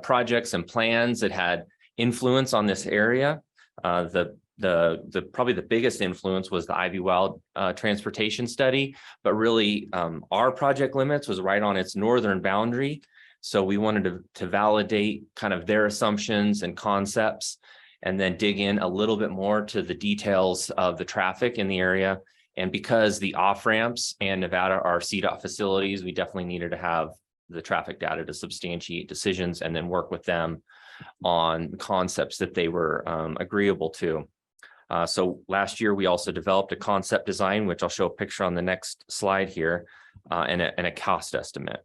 projects and plans that had influence on this area. Probably the biggest influence was the Ivy Wild transportation study, but really our project limits was right on its northern boundary. So we wanted to validate kind of their assumptions and concepts, and then dig in a little bit more to the details of the traffic in the area. And because the off-ramps and Nevada are CDOT facilities, we definitely needed to have the traffic data to substantiate decisions and then work with them on concepts that they were agreeable to. So last year, we also developed a concept design, which I'll show a picture on the next slide here, and a cost estimate.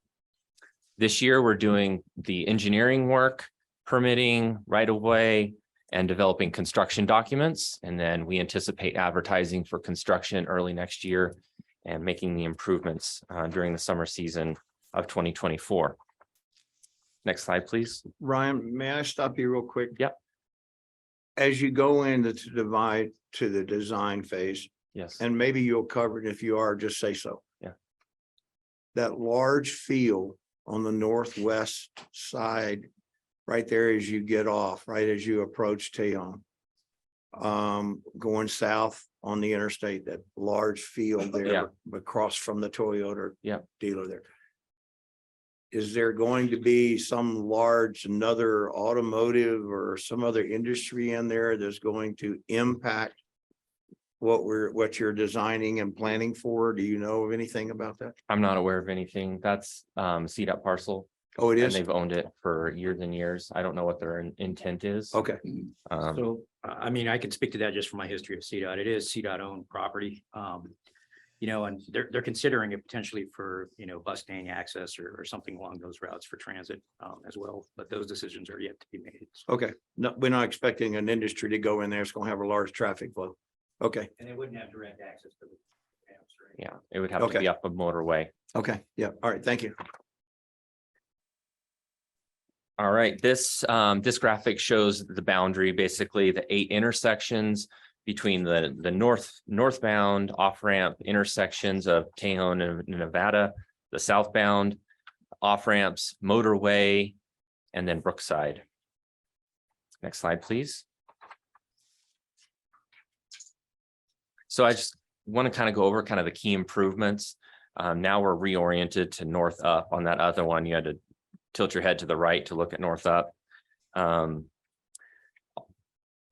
This year, we're doing the engineering work, permitting, right-of-way, and developing construction documents. And then we anticipate advertising for construction early next year and making the improvements during the summer season of 2024. Next slide, please. Ryan, may I stop you real quick? Yep. As you go into to divide to the design phase, Yes. and maybe you'll cover it. If you are, just say so. Yeah. That large field on the northwest side, right there as you get off, right as you approach Tejon. Going south on the interstate, that large field there. Yeah. Across from the Toyota Yeah. dealer there. Is there going to be some large, another automotive or some other industry in there that's going to impact what you're designing and planning for? Do you know of anything about that? I'm not aware of anything. That's CDOT parcel. Oh, it And is? they've owned it for years and years. I don't know what their intent is. Okay. So, I mean, I can speak to that just from my history of CDOT. It is CDOT owned property. You know, and they're considering it potentially for, you know, bus staying access or something along those routes for transit as well. But those decisions are yet to be made. Okay, no, we're not expecting an industry to go in there. It's gonna have a large traffic flow. Okay, And they wouldn't have direct access to the. Yeah, it would have to Okay. be up a motorway. okay, yeah, all right, thank you. All right, this graphic shows the boundary, basically the 8 intersections between the northbound off-ramp intersections of Tejon and Nevada, the southbound off-ramps, motorway, and then Brookside. Next slide, please. So I just want to kind of go over kind of the key improvements. Now we're reoriented to north up. On that other one, you had to tilt your head to the right to look at north up.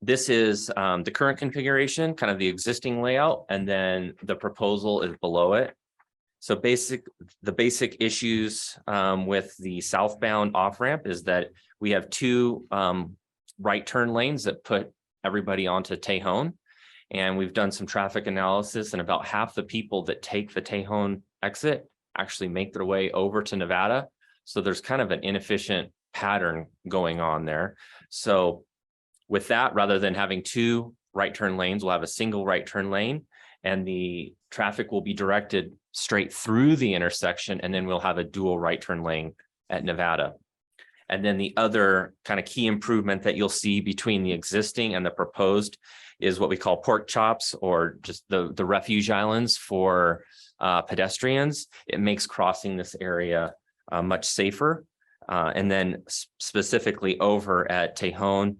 This is the current configuration, kind of the existing layout, and then the proposal is below it. So the basic issues with the southbound off-ramp is that we have 2 right turn lanes that put everybody onto Tejon. And we've done some traffic analysis, and about half the people that take the Tejon exit actually make their way over to Nevada. So there's kind of an inefficient pattern going on there. So with that, rather than having 2 right turn lanes, we'll have a single right turn lane, and the traffic will be directed straight through the intersection, and then we'll have a dual right turn lane at Nevada. And then the other kind of key improvement that you'll see between the existing and the proposed is what we call pork chops, or just the refuge islands for pedestrians. It makes crossing this area much safer. And then specifically over at Tejon,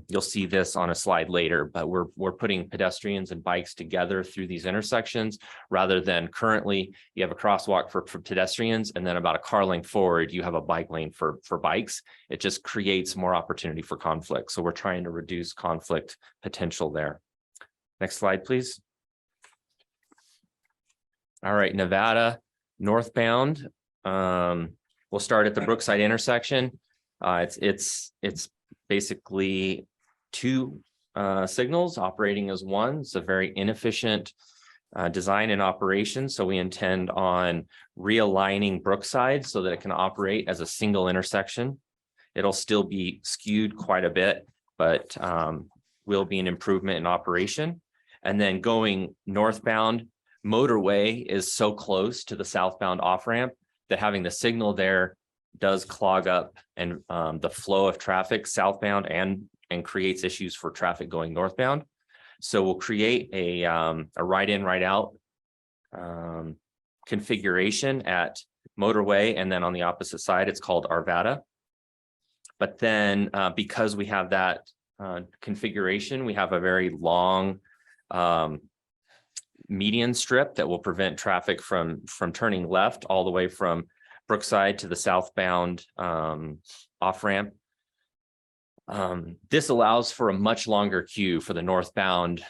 you'll see this on a slide later, but we're putting pedestrians and bikes together through these intersections, rather than currently you have a crosswalk for pedestrians, and then about a car length forward, you have a bike lane for bikes. It just creates more opportunity for conflict. So we're trying to reduce conflict potential there. Next slide, please. All right, Nevada northbound. We'll start at the Brookside intersection. It's basically 2 signals operating as one. It's a very inefficient design and operation. So we intend on realigning Brookside so that it can operate as a single intersection. It'll still be skewed quite a bit, but will be an improvement in operation. And then going northbound, motorway is so close to the southbound off-ramp that having the signal there does clog up and the flow of traffic southbound and creates issues for traffic going northbound. So we'll create a right in, right out configuration at motorway, and then on the opposite side, it's called Arvada. But then because we have that configuration, we have a very long median strip that will prevent traffic from turning left all the way from Brookside to the southbound off-ramp. This allows for a much longer queue for the northbound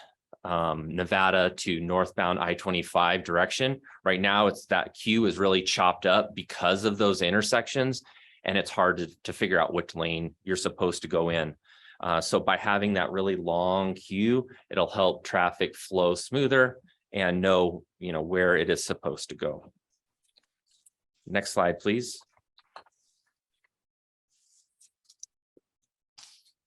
Nevada to northbound I-25 direction. Right now, that queue is really chopped up because of those intersections, and it's hard to figure out which lane you're supposed to go in. So by having that really long queue, it'll help traffic flow smoother and know, where it is supposed to go. Next slide, please.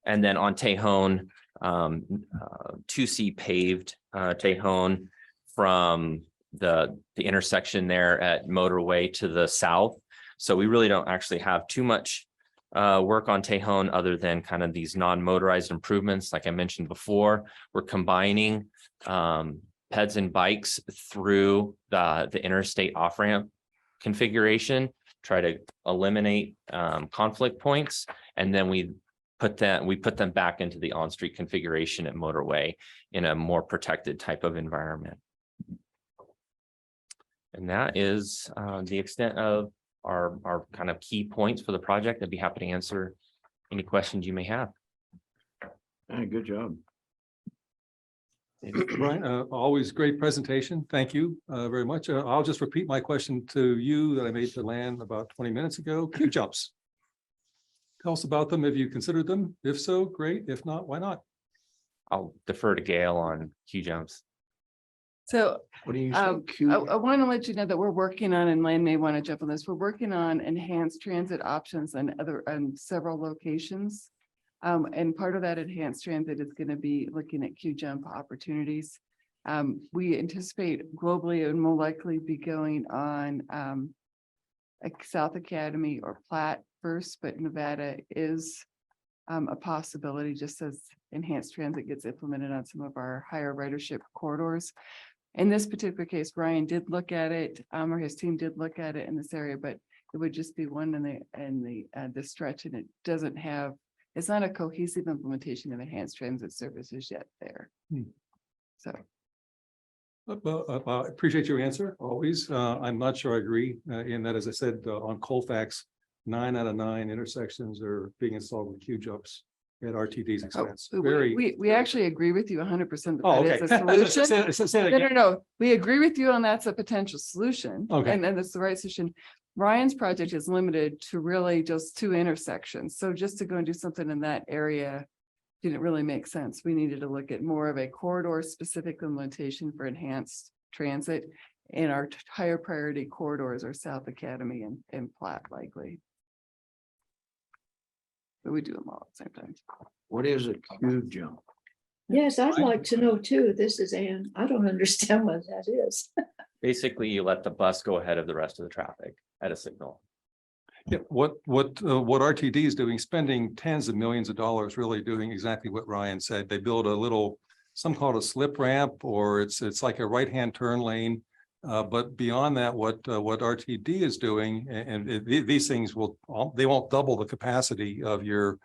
And then on Tejon, 2C paved Tejon from the intersection there at Motorway to the south. So we really don't actually have too much work on Tejon other than kind of these non-motorized improvements. Like I mentioned before, we're combining peds and bikes through the interstate off-ramp configuration, try to eliminate conflict points, and then we put them back into the on-street configuration at Motorway in a more protected type of environment. And that is the extent of our kind of key points for the project. I'd be happy to answer any questions you may have. Hey, good job. Brian, always great presentation. Thank you very much. I'll just repeat my question to you that I made to Lan about 20 minutes ago. Q jumps. Tell us about them. Have you considered them? If so, great. If not, why not? I'll defer to Gail on Q jumps. So What do you I say? want to let you know that we're working on, and Lane may want to jump on this, we're working on enhanced transit options on several locations. And part of that enhanced transit is going to be looking at Q jump opportunities. We anticipate globally and will likely be going on like South Academy or Platte first, but Nevada is a possibility just as enhanced transit gets implemented on some of our higher ridership corridors. In this particular case, Ryan did look at it, or his team did look at it in this area, but it would just be one in the stretch, and it doesn't have, it's not a cohesive implementation of enhanced transit services yet there. So. Well, I appreciate your answer always. I'm not sure I agree in that, as I said, on Colfax, 9 out of 9 intersections are being installed with Q jumps at RTD's expense. We actually agree with you 100% Oh, that is a okay. solution. Say that again. No. We agree with you on that's a potential solution. Okay. And that's the right solution. Ryan's project is limited to really just 2 intersections. So just to go and do something in that area didn't really make sense. We needed to look at more of a corridor specific implementation for enhanced transit. And our higher priority corridors are South Academy and Platte likely. But we do them all at the same time. What is a Q jump? Yes, I'd like to know too. This is Ann. I don't understand what that is. Basically, you let the bus go ahead of the rest of the traffic at a signal. Yeah, what RTD is doing, spending tens of millions of dollars, really doing exactly what Ryan said. They build a little, some call it a slip ramp, or it's like a right-hand turn lane. But beyond that, what RTD is doing, and these things they won't double the capacity of your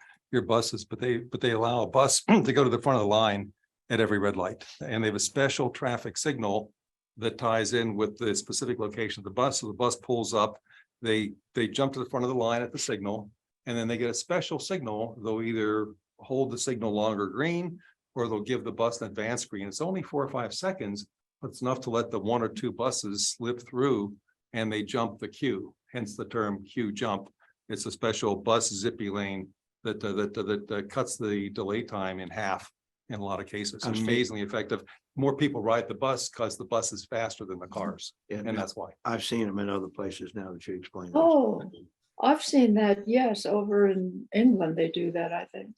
buses, but they allow a bus to go to the front of the line at every red light, and they have a special traffic signal that ties in with the specific location of the bus. So the bus pulls up, they jump to the front of the line at the signal, and then they get a special signal. They'll either hold the signal longer green, or they'll give the bus an advanced green. It's only 4 or 5 seconds. But it's enough to let the 1 or 2 buses slip through and they jump the queue, hence the term queue jump. It's a special bus zippy lane that cuts the delay time in half in a lot of cases. Amazingly effective. More people ride the bus because the bus is faster than the cars. And that's why. I've seen them in other places now that you explained. Oh, I've seen that. Yes, over in England, they do that, I think.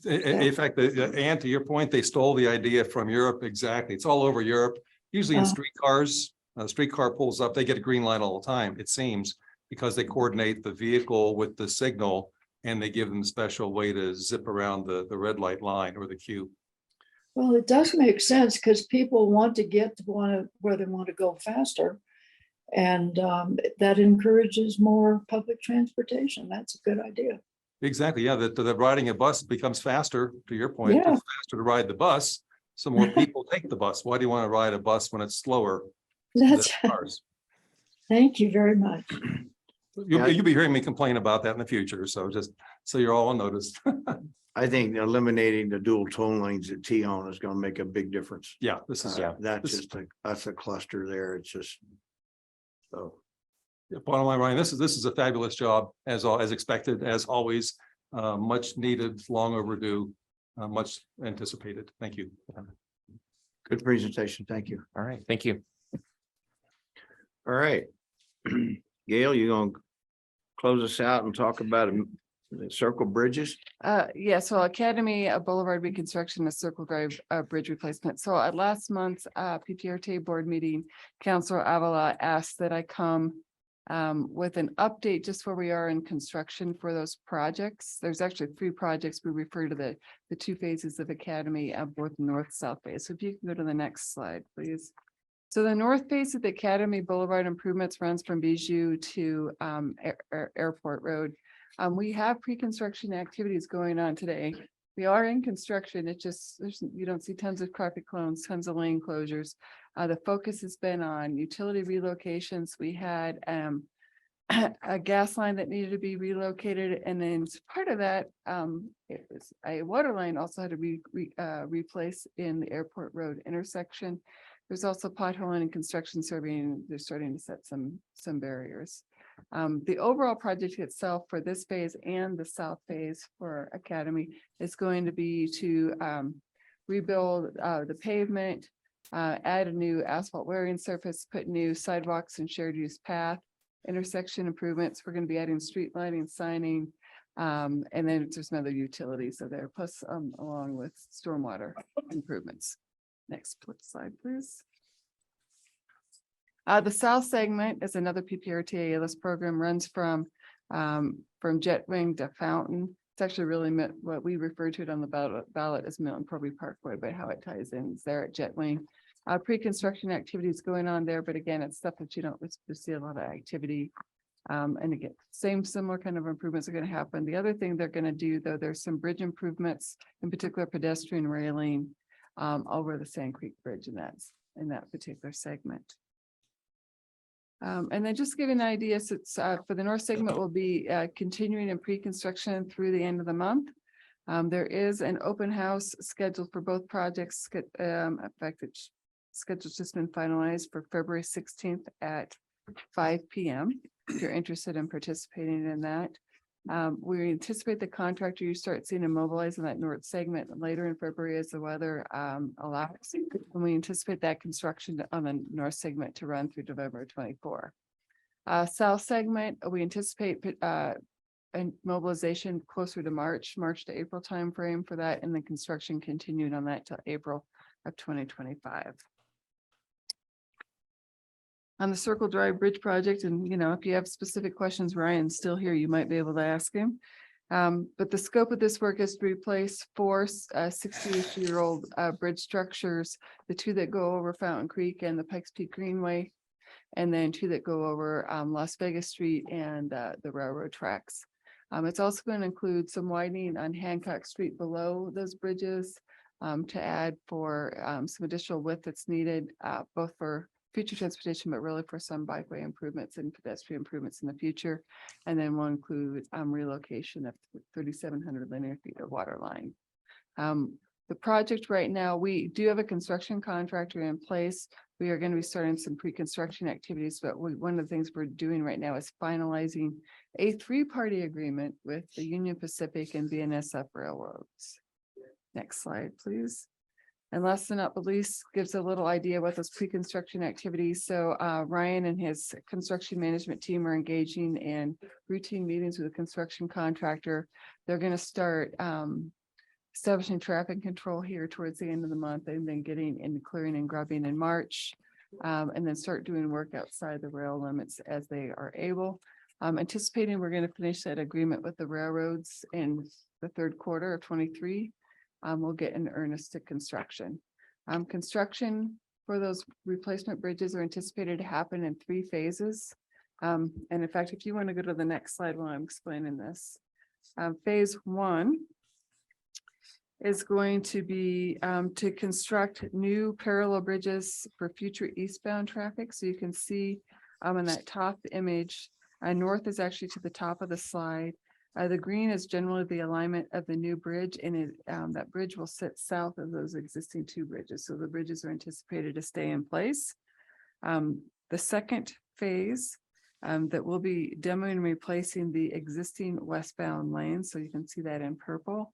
In fact, and to your point, they stole the idea from Europe. Exactly. It's all over Europe. Usually in streetcars, a streetcar pulls up, they get a green light all the time, it seems, because they coordinate the vehicle with the signal and they give them a special way to zip around the red light line or the queue. Well, it does make sense because people want to get to where they want to go faster. And that encourages more public transportation. That's a good idea. Exactly. Yeah, that riding a bus becomes faster, to your point. Yeah. It's faster to ride the bus. So more people take the bus. Why do you want to ride a bus when it's slower? That's than cars? Thank you very much. You'll be hearing me complain about that in the future. So just so you're all on notice. I think eliminating the dual tone lanes at Tejon is going to make a big difference. Yeah, this is That's a cluster there. It's just so. Bottom line, Ryan, this is a fabulous job as expected, as always, much needed, long overdue, much anticipated. Thank you. Good presentation. Thank you. All right, thank you. All right. Gail, you gonna close us out and talk about the circle bridges? Yeah, so Academy Boulevard reconstruction, a Circle Drive bridge replacement. So at last month's PPRTA board meeting, Councilor Avila asked that I come with an update just where we are in construction for those projects. There's actually 3 projects. We refer to the 2 phases of Academy, both north, south phase. So if you can go to the next slide, please. So the north phase of the Academy Boulevard improvements runs from Bijou to Airport Road. We have pre-construction activities going on today. We are in construction. It just, you don't see tons of traffic cones, tons of lane closures. The focus has been on utility relocations. We had a gas line that needed to be relocated, and then part of that, it was a water line also had to be replaced in the Airport Road intersection. There's also potholing and construction surveying. They're starting to set some barriers. The overall project itself for this phase and the south phase for Academy is going to be to rebuild the pavement, add a new asphalt wearing surface, put new sidewalks and shared use path, intersection improvements. We're going to be adding street lighting, signing, and then there's some other utilities so there, plus along with stormwater improvements. Next slide, please. The south segment is another PPRTA. This program runs from Jet Wing to Fountain. It's actually really what we refer to it on the ballot as Milton Proby Parkway, but how it ties in is there at Jet Wing. Pre-construction activities going on there, but again, it's stuff that you don't see a lot of activity. And again, similar kind of improvements are going to happen. The other thing they're going to do, though, there's some bridge improvements, in particular pedestrian railing over the Sand Creek Bridge, and that's in that particular segment. And then just to give you an idea, so it's, for the north segment will be continuing in pre-construction through the end of the month. There is an open house scheduled for both projects. In fact, it's schedule's just been finalized for February 16th at 5 p.m. If you're interested in participating in that. We anticipate the contractor you start seeing him mobilize in that north segment later in February as the weather allows. And we anticipate that construction on the north segment to run through November 24. South segment, we anticipate and mobilization closer to March to April timeframe for that, and the construction continued on that till April of 2025. On the Circle Drive Bridge project, and if you have specific questions, Ryan's still here, you might be able to ask him. But the scope of this work is to replace 4 68-year-old bridge structures, the 2 that go over Fountain Creek and the Pikes Peak Greenway, and then 2 that go over Las Vegas Street and the railroad tracks. It's also going to include some widening on Hancock Street below those bridges to add for some additional width that's needed, both for future transportation, but really for some bikeway improvements and pedestrian improvements in the future. And then we'll include relocation of 3,700 linear feet of water line. The project right now, we do have a construction contractor in place. We are going to be starting some pre-construction activities, but one of the things we're doing right now is finalizing a 3-party agreement with the Union Pacific and BNSF railroads. Next slide, please. And last but not least, gives a little idea about those pre-construction activities. So Ryan and his construction management team are engaging in routine meetings with a construction contractor. They're going to start establishing traffic control here towards the end of the month, and then getting in clearing and grubbing in March, and then start doing work outside the rail limits as they are able. Anticipating we're going to finish that agreement with the railroads in the third quarter of 23. We'll get in earnest to construction. Construction for those replacement bridges are anticipated to happen in 3 phases. And in fact, if you want to go to the next slide while I'm explaining this, phase 1 is going to be to construct new parallel bridges for future eastbound traffic. So you can see in that top image, north is actually to the top of the slide. The green is generally the alignment of the new bridge, and that bridge will sit south of those existing 2 bridges. So the bridges are anticipated to stay in place. The second phase that will be demoing and replacing the existing westbound lanes. So you can see that in purple.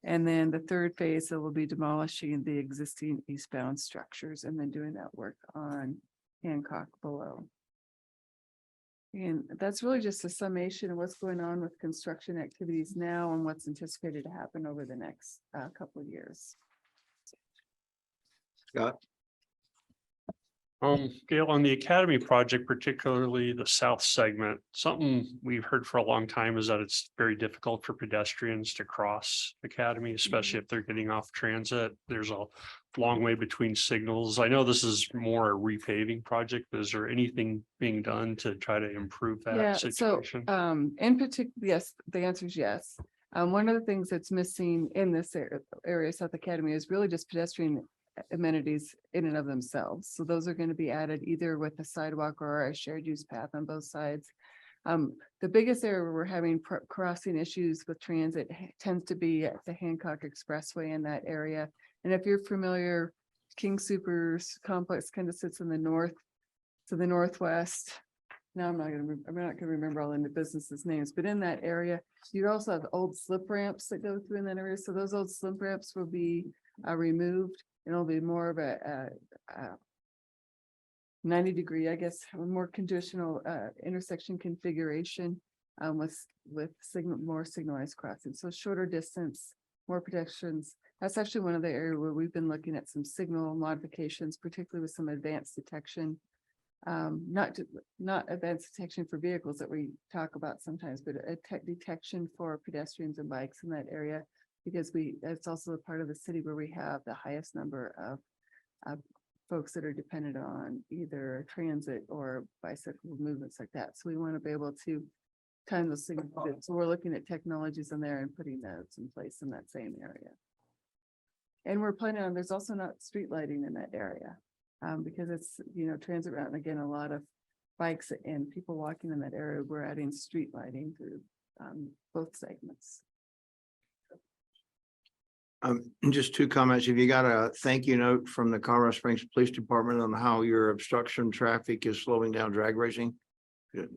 And then the third phase, that will be demolishing the existing eastbound structures and then doing that work on Hancock below. And that's really just a summation of what's going on with construction activities now and what's anticipated to happen over the next couple of years. Scott? Gail, on the Academy project, particularly the south segment, something we've heard for a long time is that it's very difficult for pedestrians to cross Academy, especially if they're getting off transit. There's a long way between signals. I know this is more a repaving project, but is there anything being done to try to improve that situation? So in particular, yes, the answer is yes. One of the things that's missing in this area, South Academy, is really just pedestrian amenities in and of themselves. So those are going to be added either with a sidewalk or a shared use path on both sides. The biggest area where we're having crossing issues with transit tends to be at the Hancock Expressway in that area. And if you're familiar, King Super's complex kind of sits in the north to the northwest. Now I'm not gonna remember all the businesses' names, but in that area, you also have old slip ramps that go through in that area. So those old slip ramps will be removed. It'll be more of a 90-degree, I guess, more conditional intersection configuration with more signalized crossing. So shorter distance, more pedestrians. That's actually one of the areas where we've been looking at some signal modifications, particularly with some advanced detection. Not advanced detection for vehicles that we talk about sometimes, but detection for pedestrians and bikes in that area. Because it's also a part of the city where we have the highest number of folks that are dependent on either transit or bicycle movements like that. So we want to be able to time those signals. So we're looking at technologies in there and putting those in place in that same area. And we're planning on, there's also not street lighting in that area because it's, transit route. And again, a lot of bikes and people walking in that area. We're adding street lighting through both segments. Just two comments. Have you got a thank you note from the Colorado Springs Police Department on how your obstruction traffic is slowing down drag racing? Good.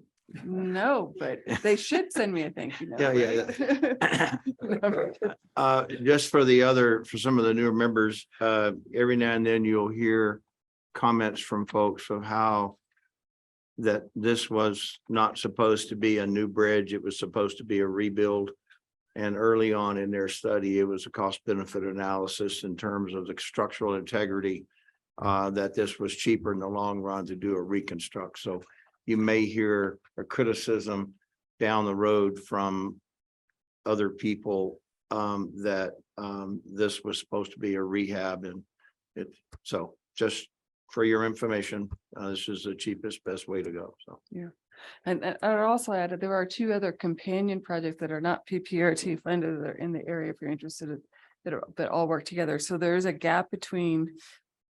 No, but they should send me a thank you note. Yeah. Just for some of the newer members, every now and then you'll hear comments from folks of how that this was not supposed to be a new bridge. It was supposed to be a rebuild. And early on in their study, it was a cost benefit analysis in terms of the structural integrity, that this was cheaper in the long run to do a reconstruct. So you may hear a criticism down the road from other people that this was supposed to be a rehab, and so just for your information, this is the cheapest, best way to go. So yeah. And I also added, there are two other companion projects that are not PPRTA funded that are in the area if you're interested that all work together. So there is a gap between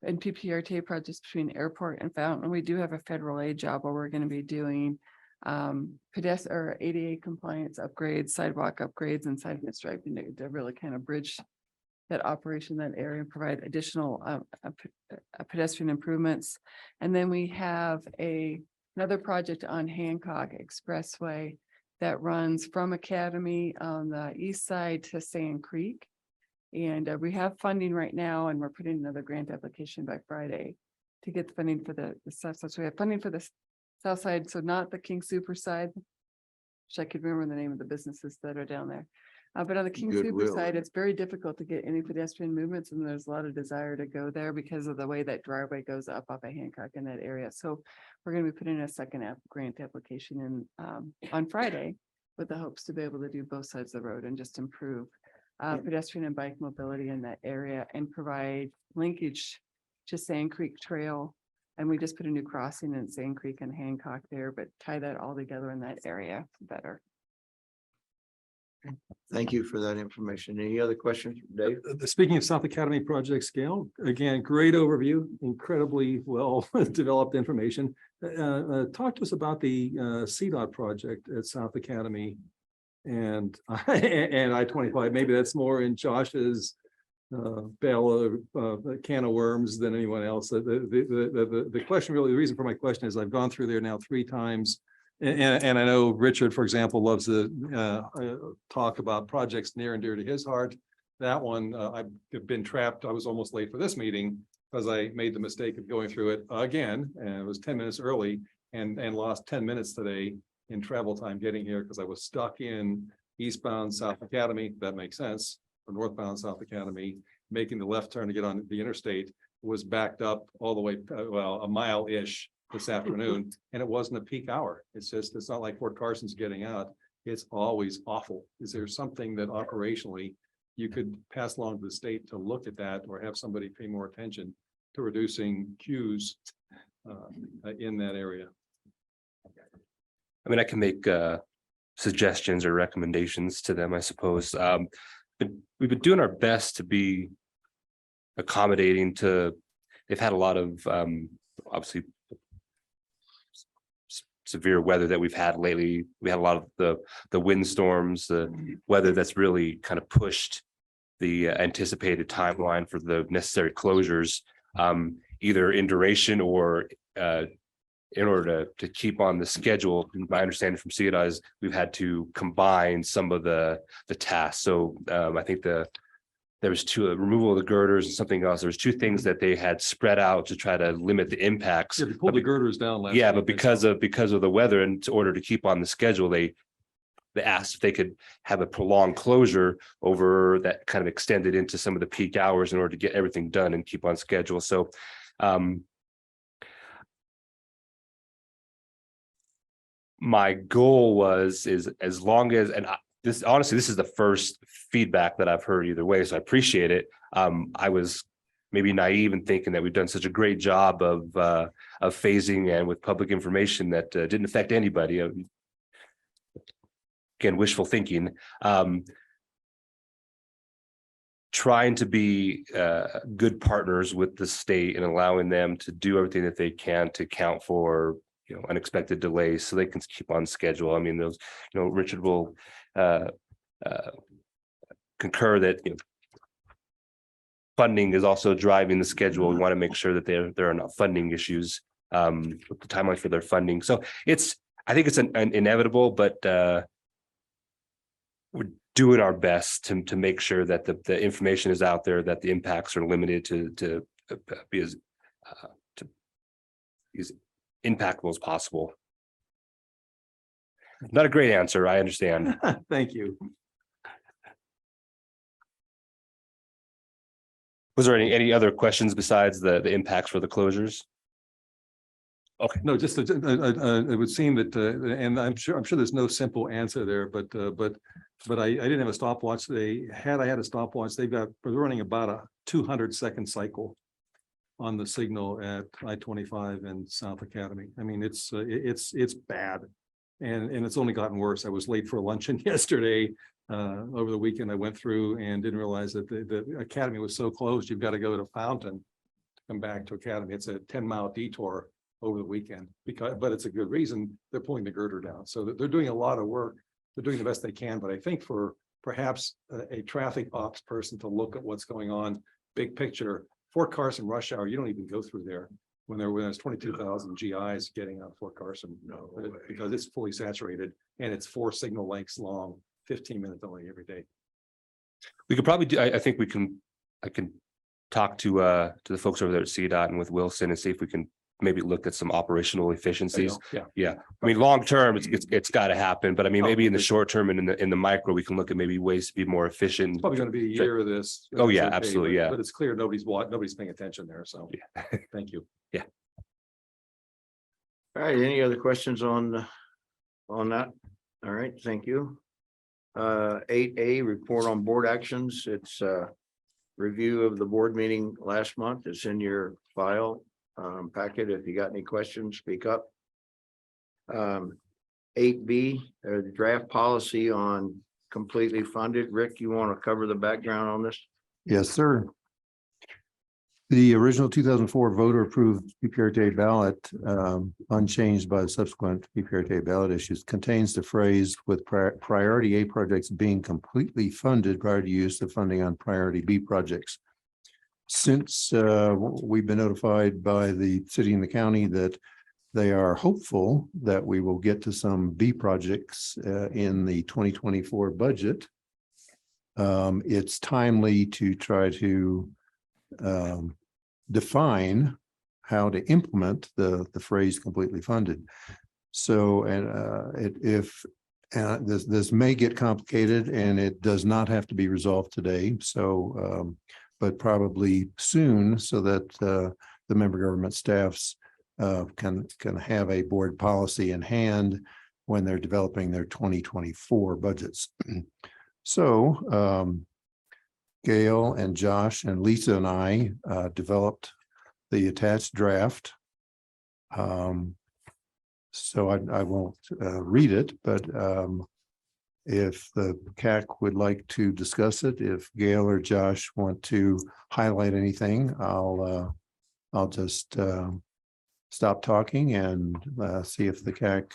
and PPRTA projects between airport and Fountain. We do have a federal aid job where we're going to be doing pedestrian or ADA compliance upgrades, sidewalk upgrades, and sidewalk striping to really kind of bridge that operation, that area, and provide additional pedestrian improvements. And then we have another project on Hancock Expressway that runs from Academy on the east side to Sand Creek. And we have funding right now, and we're putting another grant application by Friday to get the funding for the south side. So we have funding for the south side, so not the King Super side, which I could remember the name of the businesses that are down there. But on the King Super side, it's very difficult to get any pedestrian movements, and there's a lot of desire to go there because of the way that driveway goes up off of Hancock in that area. So we're going to be putting a second grant application in on Friday with the hopes to be able to do both sides of the road and just improve pedestrian and bike mobility in that area and provide linkage to Sand Creek Trail. And we just put a new crossing in Sand Creek and Hancock there, but tie that all together in that area better. thank you for that information. Any other questions, Dave? Speaking of South Academy project scale, again, great overview, incredibly well developed information. Talk to us about the CDOT project at South Academy and I-25. Maybe that's more in Josh's bale of can of worms than anyone else. The question, really, the reason for my question is I've gone through there now 3 times And I know Richard, for example, loves to talk about projects near and dear to his heart. That one, I've been trapped. I was almost late for this meeting because I made the mistake of going through it again, and it was 10 minutes early and lost 10 minutes today in travel time getting here because I was stuck in eastbound South Academy. That makes sense. Or northbound South Academy, making the left turn to get on the interstate was backed up all the way, well, a mile-ish this afternoon, and it wasn't a peak hour. It's just, it's not like Fort Carson's getting out. It's always awful. Is there something that operationally you could pass along to the state to look at that or have somebody pay more attention to reducing queues in that area? I mean, I can make suggestions or recommendations to them, I suppose. But we've been doing our best to be accommodating to, they've had a lot of obviously severe weather that we've had lately. We had a lot of the windstorms, the weather that's really kind of pushed the anticipated timeline for the necessary closures, either in duration or in order to keep on the schedule. My understanding from CDOT is we've had to combine some of the tasks. So I think there was removal of the girders and something else. There was two things that they had spread out to try to limit the impacts. Yeah, they pulled the girders down last Yeah, week, but because of the weather and in order to keep on the schedule, they asked if they could have a prolonged closure over that kind of extended into some of the peak hours in order to get everything done and keep on schedule. So my goal is as long as, and this honestly, this is the first feedback that I've heard either way, so I appreciate it. I was maybe naive in thinking that we've done such a great job of phasing and with public information that didn't affect anybody. Again, wishful thinking. Trying to be good partners with the state and allowing them to do everything that they can to account for unexpected delays so they can keep on schedule. I mean, those, Richard will concur that funding is also driving the schedule. We want to make sure that there are not funding issues with the timeline for their funding. So I think it's an inevitable, but we're doing our best to make sure that the information is out there, that the impacts are limited to be as impactful as possible. Not a great answer, I understand. Thank you. Was there any other questions besides the impacts for the closures? Okay. No, just it would seem that, and I'm sure there's no simple answer there, but I didn't have a stopwatch. I had a stopwatch. They're running about a 200-second cycle on the signal at I-25 and South Academy. I mean, it's bad, and it's only gotten worse. I was late for luncheon yesterday. Over the weekend, I went through and didn't realize that the Academy was so closed. You've got to go to Fountain to come back to Academy. It's a 10-mile detour over the weekend but it's a good reason. They're pulling the girder down, so they're doing a lot of work. They're doing the best they can, but I think for perhaps a traffic ops person to look at what's going on, big picture, Fort Carson rush hour, you don't even go through there when there's 22,000 GIs getting out of Fort Carson because it's fully saturated and it's 4 signal lengths long, 15 minutes only every day. We could probably do, I think I can talk to the folks over there at CDOT and with Wilson and see if we can maybe look at some operational efficiencies. Yeah. I mean, long term, it's got to happen, but I mean, maybe in the short term and in the micro, we can look at maybe ways to be more efficient. It's probably going to be a year of this. Oh yeah, absolutely. Yeah. But it's clear nobody's paying attention there. So yeah. Thank you. Yeah. All right, any other questions on that? All right, thank you. 8A, report on board actions. It's a review of the board meeting last month. It's in your file packet. If you got any questions, speak up. 8B, the draft policy on completely funded. Rick, you want to cover the background on this? Yes, sir. The original 2004 voter approved PPRTA ballot, unchanged by the subsequent PPRTA ballot issues, contains the phrase with priority A projects being completely funded prior to use of funding on priority B projects. Since we've been notified by the city and the county that They are hopeful that we will get to some B projects in the 2024 budget. It's timely to try to define how to implement the phrase completely funded. So, and this may get complicated, and it does not have to be resolved today. So, but probably soon, so that the member government staffs can have a board policy in hand when they're developing their 2024 budgets. So Gail and Josh and Lisa and I developed the attached draft. So I won't read it, but if the CAC would like to discuss it, if Gail or Josh want to highlight anything, I'll just stop talking and see if the CAC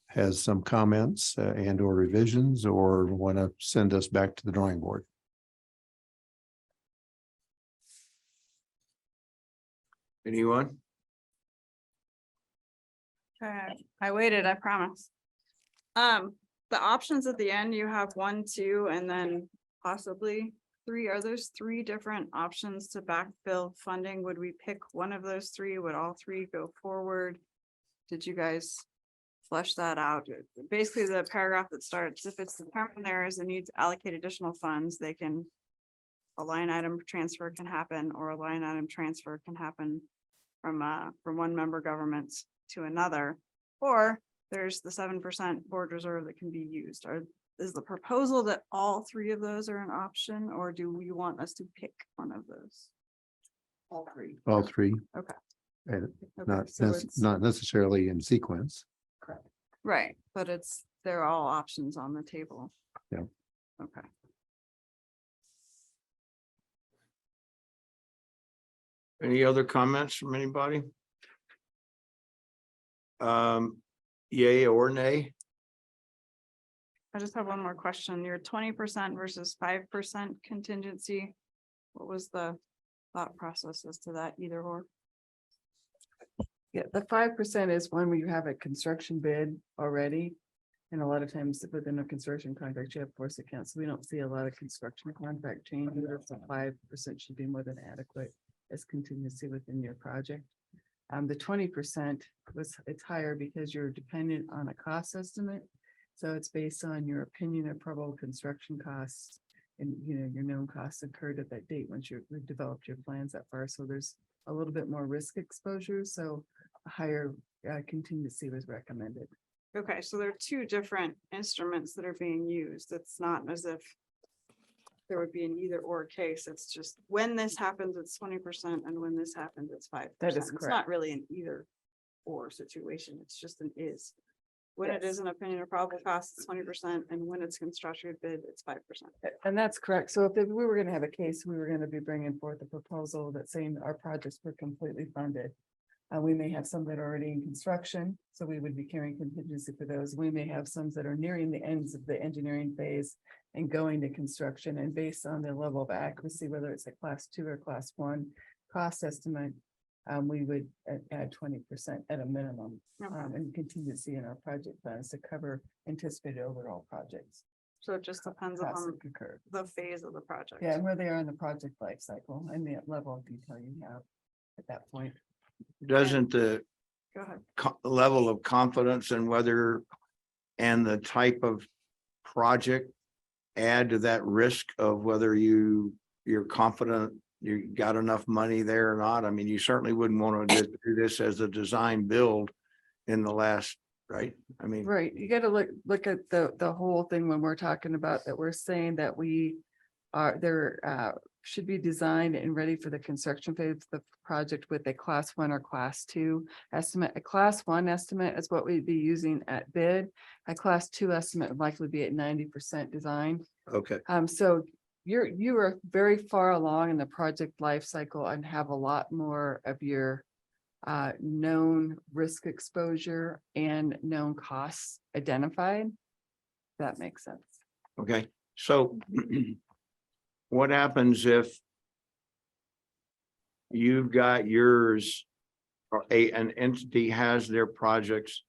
has some comments and or revisions, or want to send us back to the drawing board. Anyone? Okay, I waited, I promise. The options at the end, you have 1, 2, and then possibly 3. Are those 3 different options to backfill funding? Would we pick one of those 3? Would all 3 go forward? Did you guys flesh that out? Basically, the paragraph that starts, if it's determined there is a need to allocate additional funds, they can, a line item transfer can happen, or a line item transfer can happen from one member government to another, or there's the 7% board reserve that can be used. Is the proposal that all 3 of those are an option, or do we want us to pick one of those? All 3. All 3. Okay. And Okay, so it's- not necessarily in sequence. Correct. Right, but they're all options on the table. Yeah. Okay. Any other comments from anybody? Yay or nay? I just have one more question. Your 20% versus 5% contingency. What was the thought process as to that, either or? Yeah, the 5% is when we have a construction bid already. And a lot of times within a construction contract, you have force accounts. We don't see a lot of construction contract changes. So 5% should be more than adequate as contingency within your project. The 20% it's higher because you're dependent on a cost estimate. So it's based on your opinion of probable construction costs and, your known costs incurred at that date once you've developed your plans that far. So there's a little bit more risk exposure. So a higher contingency was recommended. Okay, so there are 2 different instruments that are being used. It's not as if there would be an either or case. It's just when this happens, it's 20%, and when this happens, it's 5%. That is It's correct. not really an either or situation. It's just an is. When it is an opinion of probable cost, it's 20%, and when it's construction bid, it's 5%. And that's correct. So if we were going to have a case, we were going to be bringing forth a proposal that saying our projects were completely funded. We may have some that are already in construction, so we would be carrying contingency for those. We may have some that are nearing the ends of the engineering phase and going to construction, and based on the level of accuracy, whether it's a class 2 or class 1 cost estimate, we would add 20% at a minimum and contingency in our project plans to cover anticipated overall projects. So it just depends Costs on that occur. the phase of the project. Yeah, and where they are in the project life cycle and the level of detail you have at that point. Doesn't the Go ahead. level of confidence and whether and the type of project add to that risk of whether you're confident you got enough money there or not? I mean, you certainly wouldn't want to do this as a design build in the last, right? I mean, Right, you gotta look at the whole thing when we're talking about that, we're saying that we are, there should be designed and ready for the construction phase of the project with a class 1 or class 2 estimate. A class 1 estimate is what we'd be using at bid. A class 2 estimate would likely be at 90% design. okay, So you are very far along in the project life cycle and have a lot more of your known risk exposure and known costs identified. That makes sense. okay. So what happens if you've got yours or an entity has their projects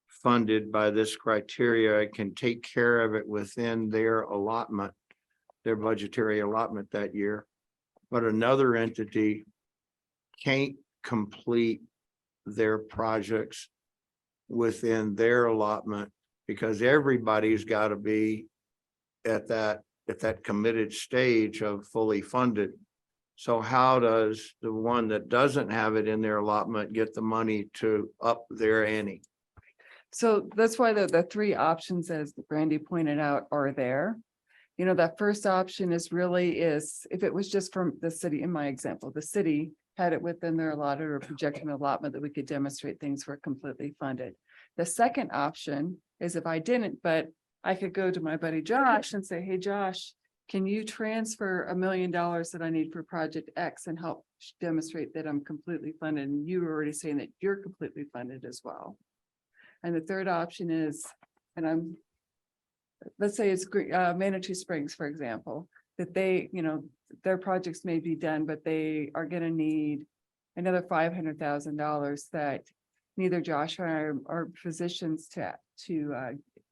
funded by this criteria, it can take care of it within their allotment, their budgetary allotment that year. But another entity can't complete their projects within their allotment because everybody's got to be at that committed stage of fully funded. So how does the one that doesn't have it in their allotment get the money to up their ante? So that's why the three options, as Brandy pointed out, are there. You know, that first option is if it was just from the city, in my example, the city had it within their allotted or projected allotment that we could demonstrate things were completely funded. The second option is if I didn't, but I could go to my buddy Josh and say, hey, Josh, can you transfer $1 million that I need for project X and help demonstrate that I'm completely funded? And you were already saying that you're completely funded as well. And the third option is, and let's say it's Manitou Springs, for example, that they, their projects may be done, but they are going to need another $500,000 that neither Josh or I are positions to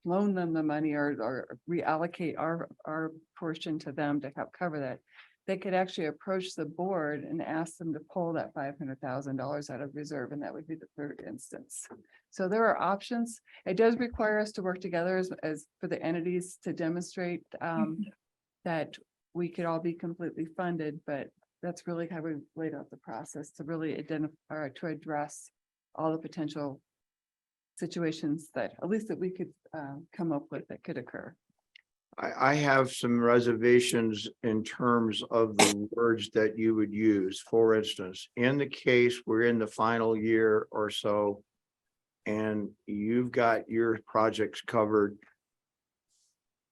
loan them the money or reallocate our portion to them to help cover that. They could actually approach the board and ask them to pull that $500,000 out of reserve, and that would be the third instance. So there are options. It does require us to work together as for the entities to demonstrate that we could all be completely funded, but that's really how we laid out the process to really identify or to address all the potential situations that at least that we could come up with that could occur. I have some reservations in terms of the words that you would use. For instance, in the case we're in the final year or so, and you've got your projects covered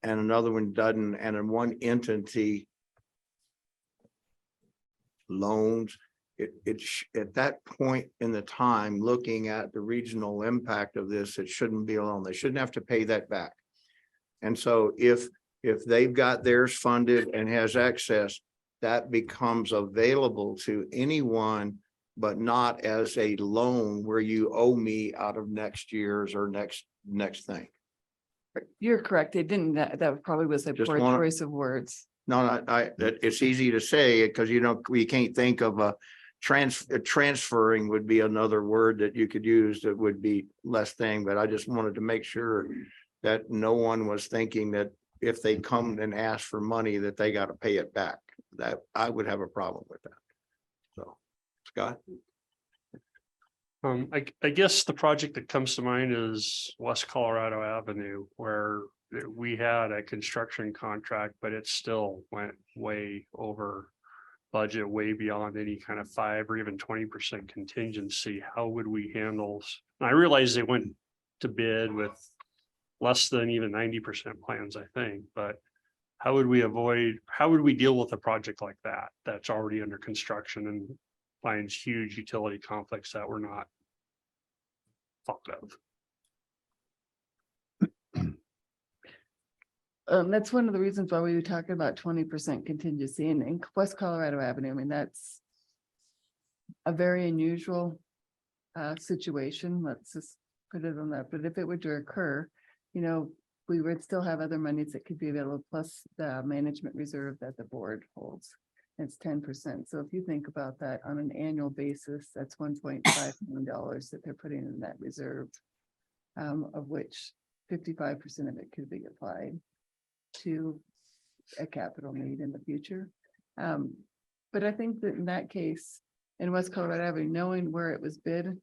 and another one doesn't, and in one entity loans, it's at that point in the time, looking at the regional impact of this, it shouldn't be alone. They shouldn't have to pay that back. And so if they've got theirs funded and has excess, that becomes available to anyone, but not as a loan where you owe me out of next year's or next thing. You're correct. They didn't, that probably was a poor choice of words. No, it's easy to say because we can't think of transferring would be another word that you could use that would be less thing, but I just wanted to make sure that no one was thinking that if they come and ask for money that they got to pay it back. That I would have a problem with that. So, Scott? I guess the project that comes to mind is West Colorado Avenue, where we had a construction contract, but it still went way over budget, way beyond any kind of 5 or even 20% contingency. How would we handle? And I realize they went to bid with less than even 90% plans, I think, but how would we deal with a project like that that's already under construction and finds huge utility conflicts that we're not thought of? That's one of the reasons why we were talking about 20% contingency in West Colorado Avenue. I mean, that's a very unusual situation. Let's just put it on that. But if it were to occur, we would still have other monies that could be available, plus the management reserve that the board holds. It's 10%. So if you think about that on an annual basis, that's $1.5 million that they're putting in that reserve, of which 55% of it could be applied to a capital need in the future. But I think that in that case, in West Colorado Avenue, knowing where it was bid,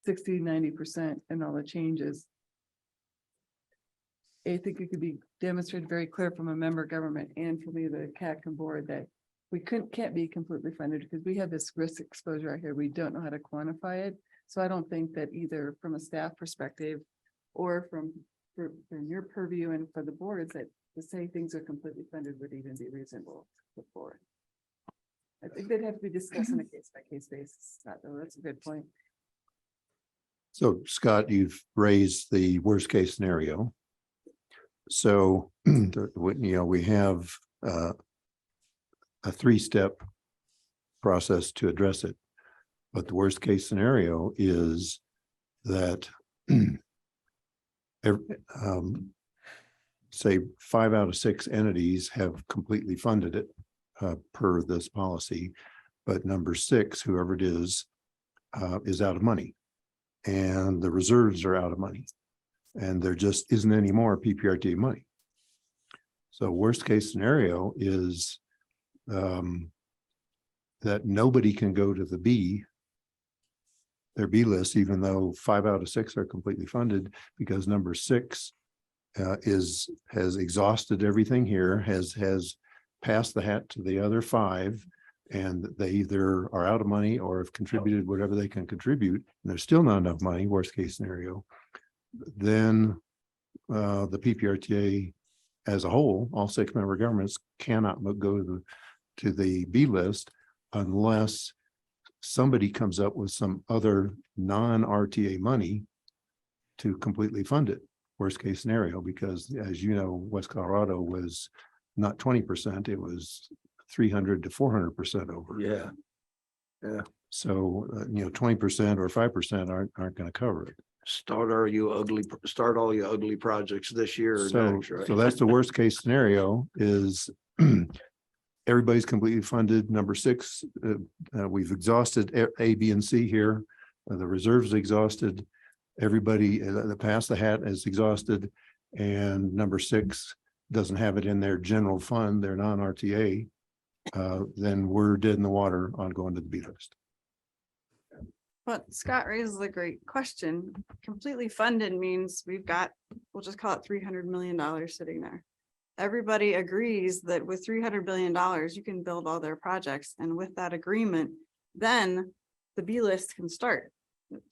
60-90% and all the changes, I think it could be demonstrated very clear from a member government and from the CAC and board that we can't be completely funded because we have this risk exposure out here. We don't know how to quantify it. So I don't think that either from a staff perspective or from your purview and for the boards that to say things are completely funded would even be reasonable to put forward. I think they'd have to be discussed on a case by case basis. That's a good point. So Scott, you've raised the worst case scenario. So, we have a 3-step process to address it. But the worst case scenario is that say 5 out of 6 entities have completely funded it per this policy, but number 6, whoever it is out of money, and the reserves are out of money, and there just isn't any more PPRTA money. So worst case scenario is that nobody can go to their B list, even though 5 out of 6 are completely funded, because number 6 has exhausted everything here, has passed the hat to the other 5, and they either are out of money or have contributed whatever they can contribute, and there's still not enough money, worst case scenario. Then the PPRTA as a whole, all 6 member governments cannot go to the B list unless somebody comes up with some other non-RTA money to completely fund it. Worst case scenario, because as you know, West Colorado was not 20%, it was 300 to 400% over. Yeah. Yeah. So, 20% or 5% aren't going to cover it. Start all you ugly projects this year or So, next, right? so that's the worst case scenario is everybody's completely funded. Number 6, we've exhausted A, B, and C here. The reserves exhausted. Everybody that passed the hat is exhausted. And number 6 doesn't have it in their general fund, their non-RTA. Then we're dead in the water on going to the B list. But Scott raises a great question. Completely funded means we've got, we'll just call it $300 million sitting there. Everybody agrees that with $300 billion, you can build all their projects. And with that agreement, then the B list can start.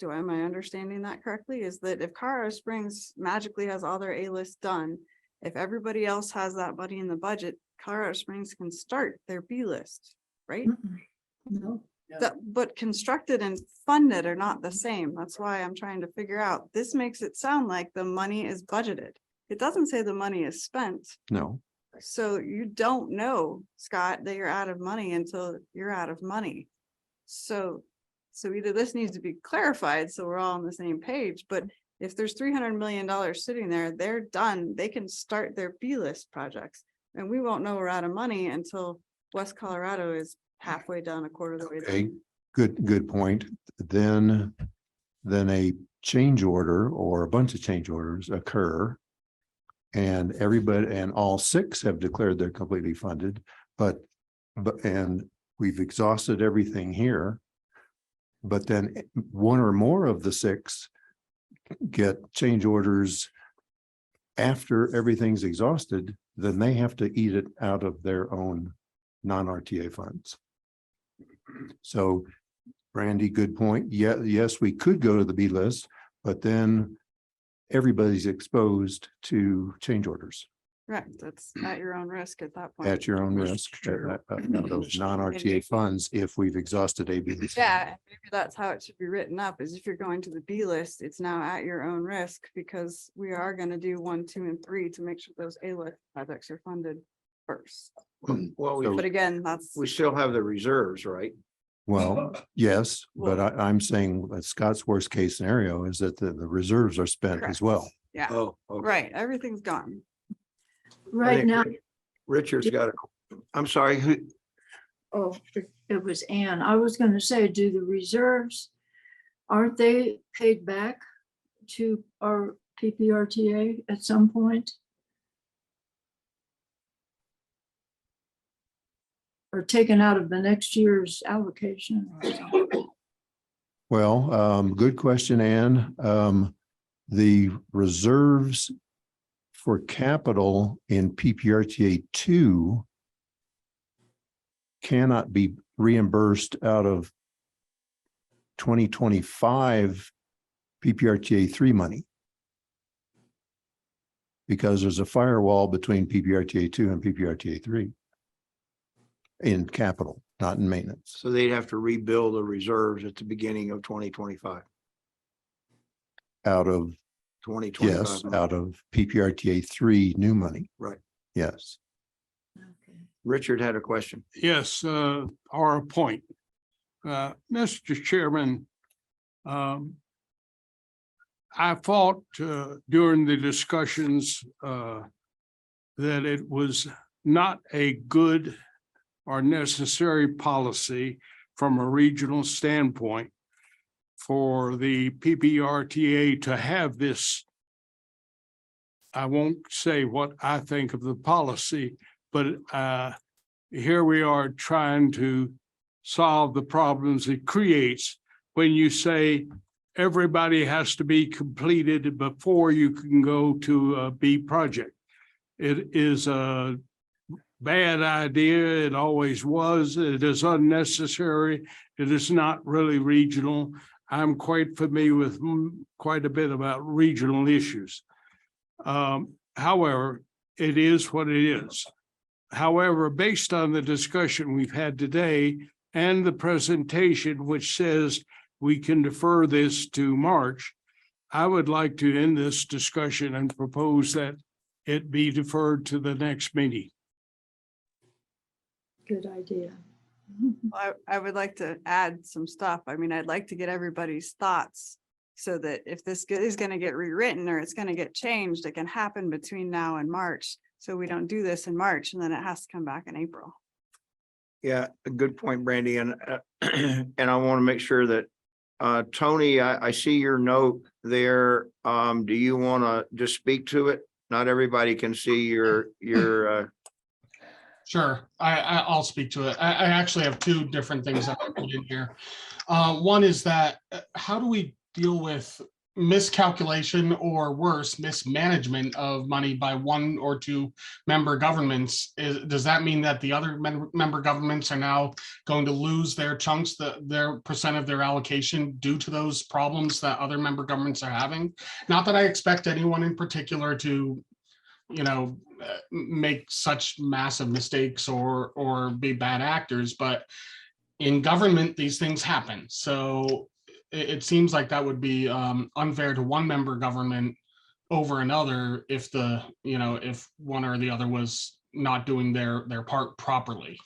Am I understanding that correctly? Is that if Colorado Springs magically has all their A list done, if everybody else has that money in the budget, Colorado Springs can start their B list, right? No. But constructed and funded are not the same. That's why I'm trying to figure out, this makes it sound like the money is budgeted. It doesn't say the money is spent. No. So you don't know, Scott, that you're out of money until you're out of money. So either this needs to be clarified, so we're all on the same page, but if there's $300 million sitting there, they're done. They can start their B list projects, and we won't know we're out of money until West Colorado is halfway done, a quarter of the way Okay, down. good point. Then a change order or a bunch of change orders occur. And everybody and all 6 have declared they're completely funded, but we've exhausted everything here. But then 1 or more of the 6 get change orders after everything's exhausted, then they have to eat it out of their own non-RTA funds. So Brandy, good point. Yeah, yes, we could go to the B list, but then everybody's exposed to change orders Right, that's at your own risk at that point. at your own risk. Those non-RTA funds, if we've exhausted A, B, and C. Yeah, and maybe that's how it should be written up, is if you're going to the B list, it's now at your own risk, because we are gonna do 1, 2, and 3 to make sure those A list projects are funded first. Well, But again, that's, we still have the reserves, right? Well, yes, but I'm saying that Scott's worst case scenario is that the reserves are spent as Correct. well. yeah, Oh, okay. right, everything's gone. Right now, Richard's got I'm sorry, who, it was Ann. I was gonna say, do the reserves, aren't they paid back to our PPRTA at some point? Or taken out of the next year's allocation or something? Well, good question, Ann. The reserves for capital in PPRTA 2 cannot be reimbursed out of 2025 PPRTA 3 money, because there's a firewall between PPRTA 2 and PPRTA 3 in capital, not in maintenance. so they'd have to rebuild the reserves at the beginning of 2025. Out of, 2025. yes, out of PPRTA 3 new money. Right. Yes. Richard had a question. Yes, or a point. Mr. Chairman, I thought during the discussions that it was not a good or necessary policy from a regional standpoint for the PPRTA to have this. I won't say what I think of the policy, but here we are trying to solve the problems it creates when you say everybody has to be completed before you can go to a B project. It is a bad idea. It always was. It is unnecessary. It is not really regional. I'm quite familiar with quite a bit about regional issues. However, it is what it is. However, based on the discussion we've had today and the presentation, which says we can defer this to March, I would like to end this discussion and propose that it be deferred to the next meeting. Good idea. I would like to add some stuff. I mean, I'd like to get everybody's thoughts so that if this is going to get rewritten or it's going to get changed, it can happen between now and March. So we don't do this in March and then it has to come back in April. Yeah, a good point, Brandy. And and I want to make sure that Tony, I see your note there. Do you want to just speak to it? Not everybody can see your Sure, I'll speak to it. I actually have two different things that I put in here. One is that how do we deal with miscalculation or worse, mismanagement of money by one or two member governments? Does that mean that the other member governments are now going to lose their chunks, their percent of their allocation due to those problems that other member governments are having? Not that I expect anyone in particular to, you know, make such massive mistakes or be bad actors, but in government, these things happen. So it seems like that would be unfair to one member government over another if if one or the other was not doing their part properly.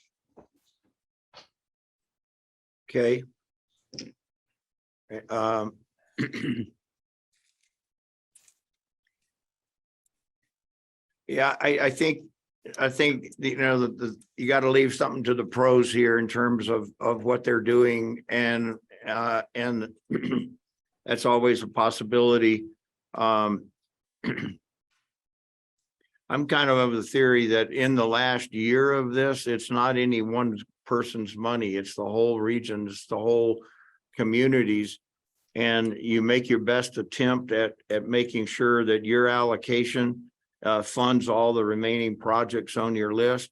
okay. Yeah, I think you know you got to leave something to the pros here in terms of what they're doing, and that's always a possibility. I'm kind of the theory that in the last year of this, it's not any one person's money, it's the whole region, it's the whole communities, and you make your best attempt at making sure that your allocation funds all the remaining projects on your list.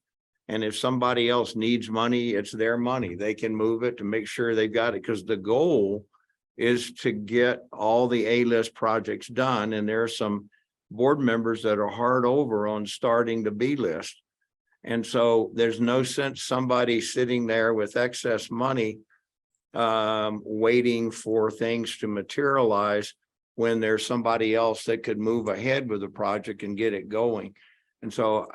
And if somebody else needs money, it's their money. They can move it to make sure they've got it, because the goal is to get all the A-list projects done. And there are some board members that are hard over on starting the B list. And so there's no sense somebody sitting there with excess money waiting for things to materialize when there's somebody else that could move ahead with the project and get it going. And so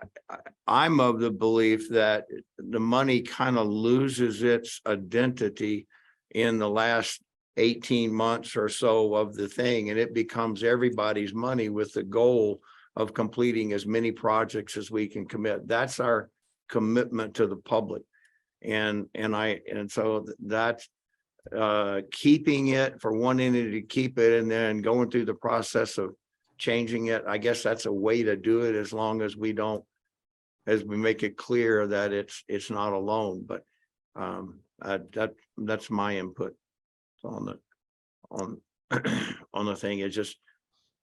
I'm of the belief that the money kind of loses its identity in the last 18 months or so of the thing, and it becomes everybody's money with the goal of completing as many projects as we can commit. That's our commitment to the public. And so that's keeping it for one entity to keep it and then going through the process of changing it. I guess that's a way to do it, as long as we make it clear that it's not a loan. But that's my input on the thing. It's just,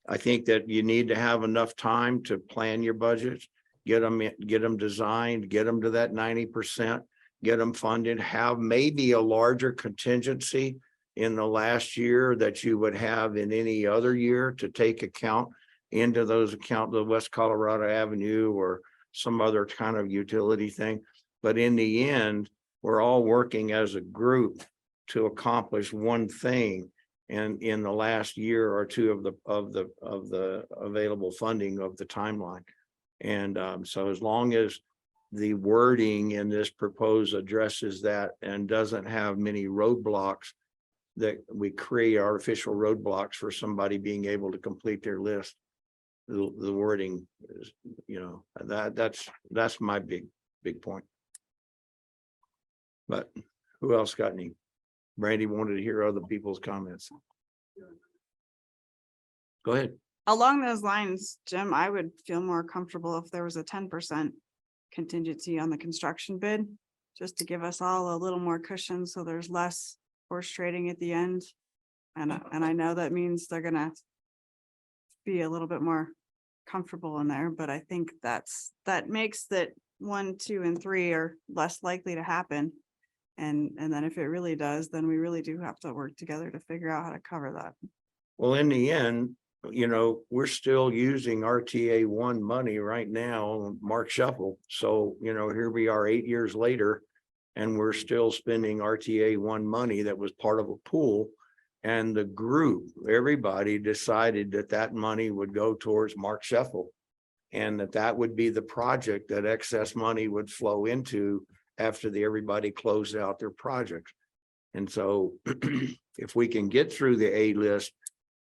I think that you need to have enough time to plan your budgets, get them designed, get them to that 90%. Get them funded, have maybe a larger contingency in the last year that you would have in any other year to take account into those accounts, the West Colorado Avenue or some other kind of utility thing. But in the end, we're all working as a group to accomplish one thing. And in the last year or two of the available funding of the timeline. And so as long as the wording in this proposed addresses that and doesn't have many roadblocks that we create artificial roadblocks for somebody being able to complete their list. The wording is, you know, that's my big point. But who else got any? Brandy wanted to hear other people's comments. Go ahead. Along those lines, Jim, I would feel more comfortable if there was a 10% contingency on the construction bid, just to give us all a little more cushion, so there's less horse trading at the end. And I know that means they're gonna be a little bit more comfortable in there, but I think that makes that 1, 2, and 3 are less likely to happen. And then if it really does, then we really do have to work together to figure out how to cover that. Well, in the end, you know, we're still using RTA 1 money right now, Mark Shuffle. So, you know, here we are 8 years later, and we're still spending RTA 1 money that was part of a pool. And the group, everybody decided that money would go towards Mark Shuffle. And that would be the project that excess money would flow into after everybody closed out their projects. And so if we can get through the A list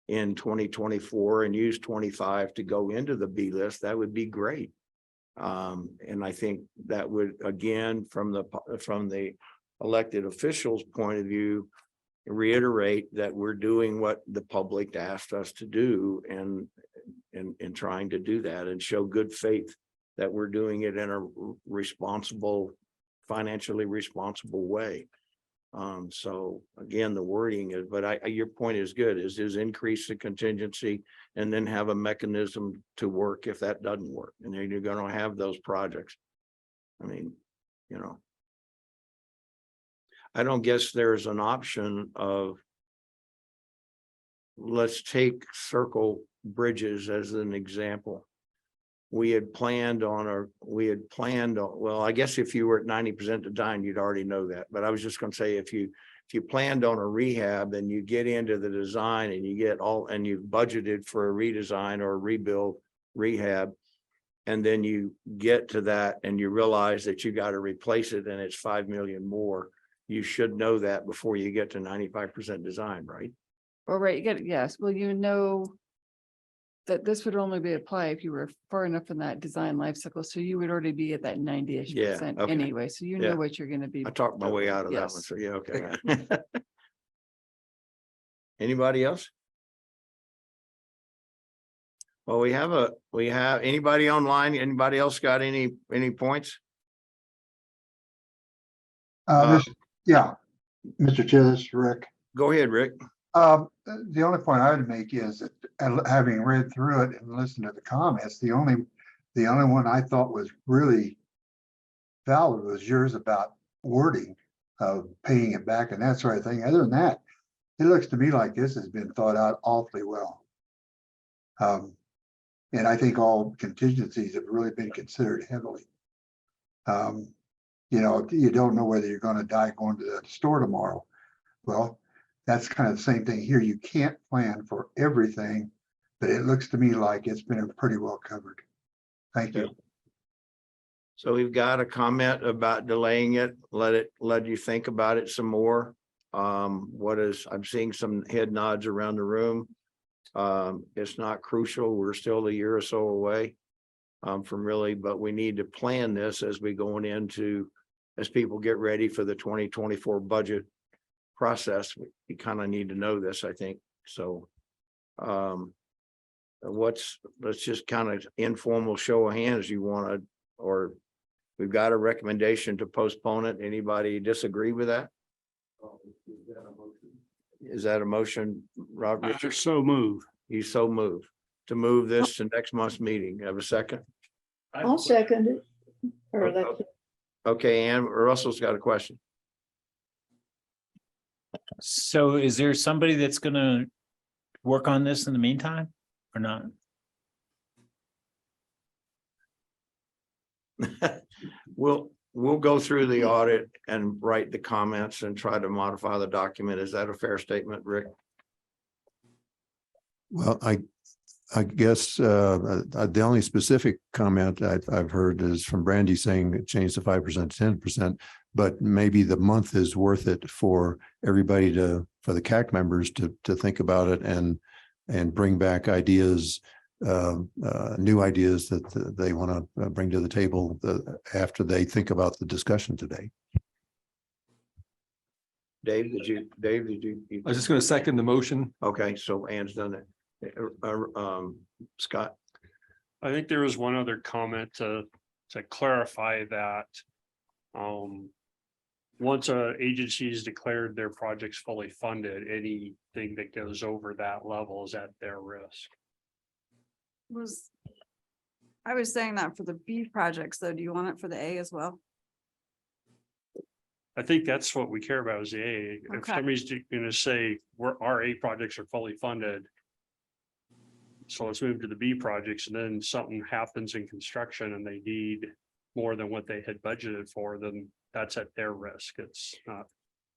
in 2024 and use 25 to go into the B list, that would be great. And I think that would, again, from the elected officials' point of view, reiterate that we're doing what the public asked us to do, and trying to do that and show good faith that we're doing it in a responsible, financially responsible way. So again, the wording is, but your point is good, is increase the contingency and then have a mechanism to work if that doesn't work. And then you're going to have those projects. I mean, you know, I don't guess there's an option of, let's take Circle Bridges as an example. We had planned on, well, I guess if you were at 90% design, you'd already know that. But I was just going to say, if you planned on a rehab and you get into the design and you get and you've budgeted for a redesign or a rebuild rehab, and then you get to that and you realize that you got to replace it and it's 5 million more, you should know that before you get to 95% design, right? Well, right, yes, well, you know that this would only be applied if you were far enough in that design life cycle, so you would already be at that 90-ish% okay. anyway, so you know what you're gonna be. I talked my way out of that one, so yeah, okay. Anybody else? Well, we have anybody online? Anybody else got any points? Yeah, Mr. Chair, this is Rick. Go ahead, Rick. The only point I would make is that having read through it and listened to the comments, the only one I thought was really valid was yours about wording of paying it back and that sort of thing. Other than that, it looks to me like this has been thought out awfully well. And I think all contingencies have really been considered heavily. You know, you don't know whether you're going to die going to the store tomorrow. Well, that's kind of the same thing here. You can't plan for everything, but it looks to me like it's been pretty well covered. Thank you. So we've got a comment about delaying it. Let you think about it some more. I'm seeing some head nods around the room. It's not crucial. We're still a year or so away from really, but we need to plan this as as people get ready for the 2024 budget process. We kind of need to know this, I think. So let's just kind of informal show of hands you want to, or we've got a recommendation to postpone it. Anybody disagree with that? Is that a motion, Rob? I so move. You so move to move this to next month's meeting. Have a second? I'll second it. Or Okay, Ann, Russell's got a question. So is there somebody that's gonna work on this in the meantime or not? We'll go through the audit and write the comments and try to modify the document. Is that a fair statement, Rick? Well, I guess the only specific comment I've heard is from Brandy saying it changed to 5% to 10%, but maybe the month is worth it for everybody for the CAC members to think about it and bring back ideas, new ideas that they want to bring to the table after they think about the discussion today. Dave, did you? I was just going to second the motion. Okay, so Ann's done it. Scott? I think there was one other comment to clarify that. Once a agency is declared their project's fully funded, anything that goes over that level is at their risk. I was saying that for the B projects, though. Do you want it for the A as well? I think that's what we care about is the A. If Okay. somebody's gonna say our A projects are fully funded. So let's move to the B projects, and then something happens in construction and they need more than what they had budgeted for, then that's at their risk. It's not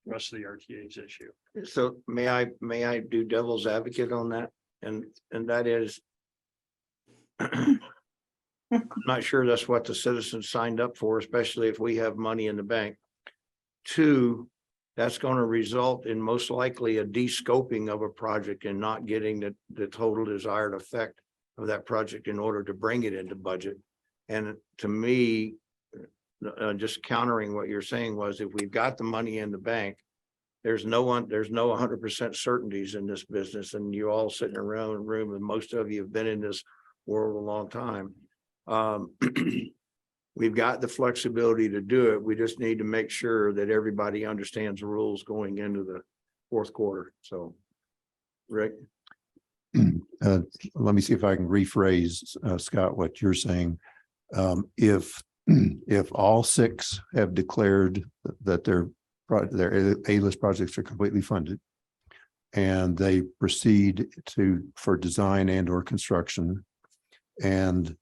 the rest of the RTA's issue. So may I do devil's advocate on that? And that is, I'm not sure that's what the citizens signed up for, especially if we have money in the bank. Two, that's going to result in most likely a de-scoping of a project and not getting the total desired effect of that project in order to bring it into budget. And to me, just countering what you're saying was, if we've got the money in the bank, there's no 100% certainties in this business, and you all sitting around in a room, and most of you have been in this world a long time. We've got the flexibility to do it. We just need to make sure that everybody understands the rules going into the fourth quarter. So, Rick? Let me see if I can rephrase, Scott, what you're saying. If all six have declared that their A-list projects are completely funded, and they proceed for design and or construction, and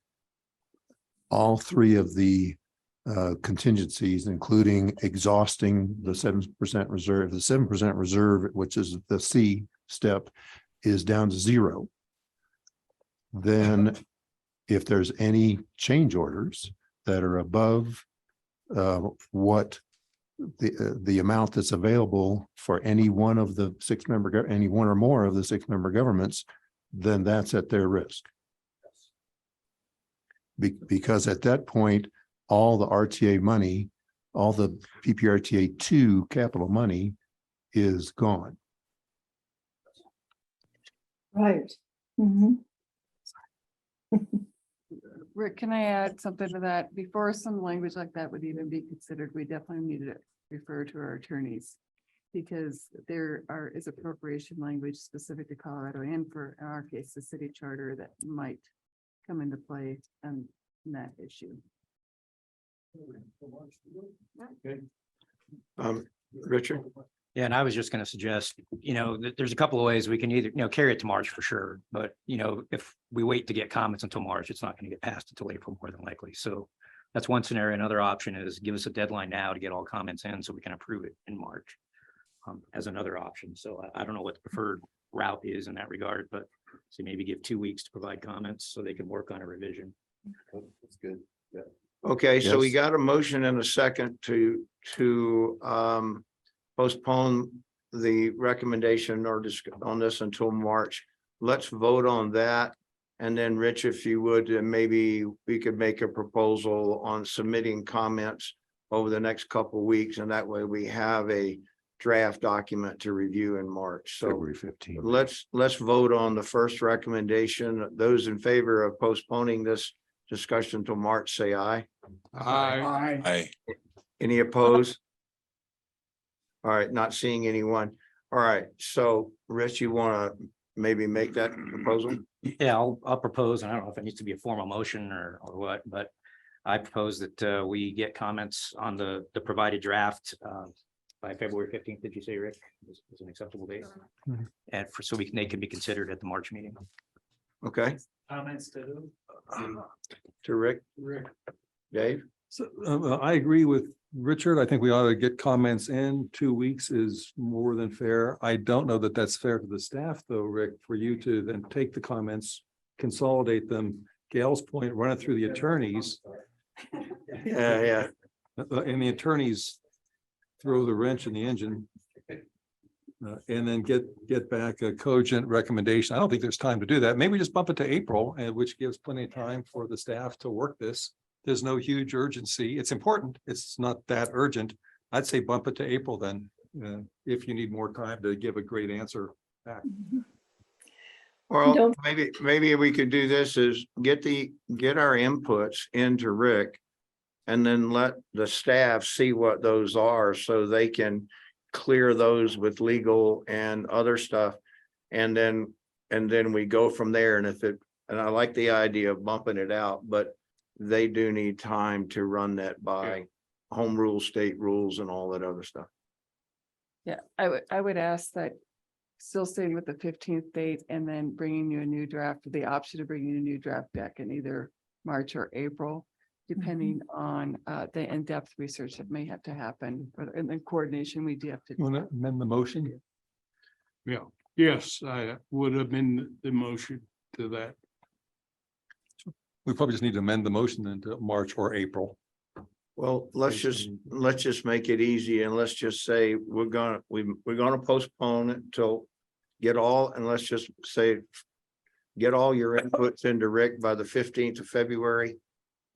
all three of the contingencies, including exhausting the 7% reserve, the 7% reserve, which is the C step, is down to zero. Then if there's any change orders that are above what the amount that's available for any one of the any one or more of the 6-member governments, then that's at their risk. Because at that point, all the RTA money, all the PPRTA 2 capital money is gone. Right. Mhm. Rick, can I add something to that? Before some language like that would even be considered, we definitely need to refer to our attorneys. Because there is appropriation language specific to Colorado and for, in our case, the city charter that might come into play on that issue. Okay. Richard? Yeah, and I was just gonna suggest, there's a couple of ways we can either, carry it to March for sure. But, if we wait to get comments until March, it's not gonna get passed until April more than likely. So that's one scenario. Another option is give us a deadline now to get all comments in so we can approve it in March. As another option. So I don't know what the preferred route is in that regard, but so maybe give 2 weeks to provide comments so they can work on a revision. That's good. Yeah. Okay, so we Yes. got a motion and a second to postpone the recommendation or on this until March. Let's vote on that. And then Rich, if you would, maybe we could make a proposal on submitting comments over the next couple of weeks. And that way we have a draft document to review in March. So February 15th. let's vote on the first recommendation. Those in favor of postponing this discussion till March, say aye. Aye. Aye. Any opposed? All right, not seeing anyone. All right, so Rich, you want to maybe make that proposal? Yeah, I'll propose, and I don't know if it needs to be a formal motion or what, but I propose that we get comments on the provided draft by February 15th. Did you say, Rick? Is an acceptable date? Mhm. And they can be considered at the March meeting. Okay, Comments to to Rick, Dave? So I agree with Richard. I think we ought to get comments in. 2 weeks is more than fair. I don't know that that's fair to the staff though, Rick, for you to then take the comments consolidate them. Gail's point, run it through the attorneys. Yeah. And the attorneys throw the wrench in the engine. And then get back a cogent recommendation. I don't think there's time to do that. Maybe just bump it to April, and which gives plenty of time for the staff to work this. There's no huge urgency. It's important. It's not that urgent. I'd say bump it to April then, if you need more time to give a great answer back. Well, maybe we could do this is get our inputs into Rick. And then let the staff see what those are so they can clear those with legal and other stuff. And then we go from there. And and I like the idea of bumping it out, but they do need time to run that by home rules, state rules, and all that other stuff. Yeah, I would ask that, still staying with the 15th date and then bringing you a new draft, the option of bringing you a new draft back in either March or April, depending on the in-depth research that may have to happen, and then coordination we do have to. You want to amend the motion? Yeah, yes, I would amend the motion to that. We probably just need to amend the motion then to March or April. Well, let's just make it easy and let's just say we're gonna postpone it till let's just say get all your inputs into Rick by the 15th of February.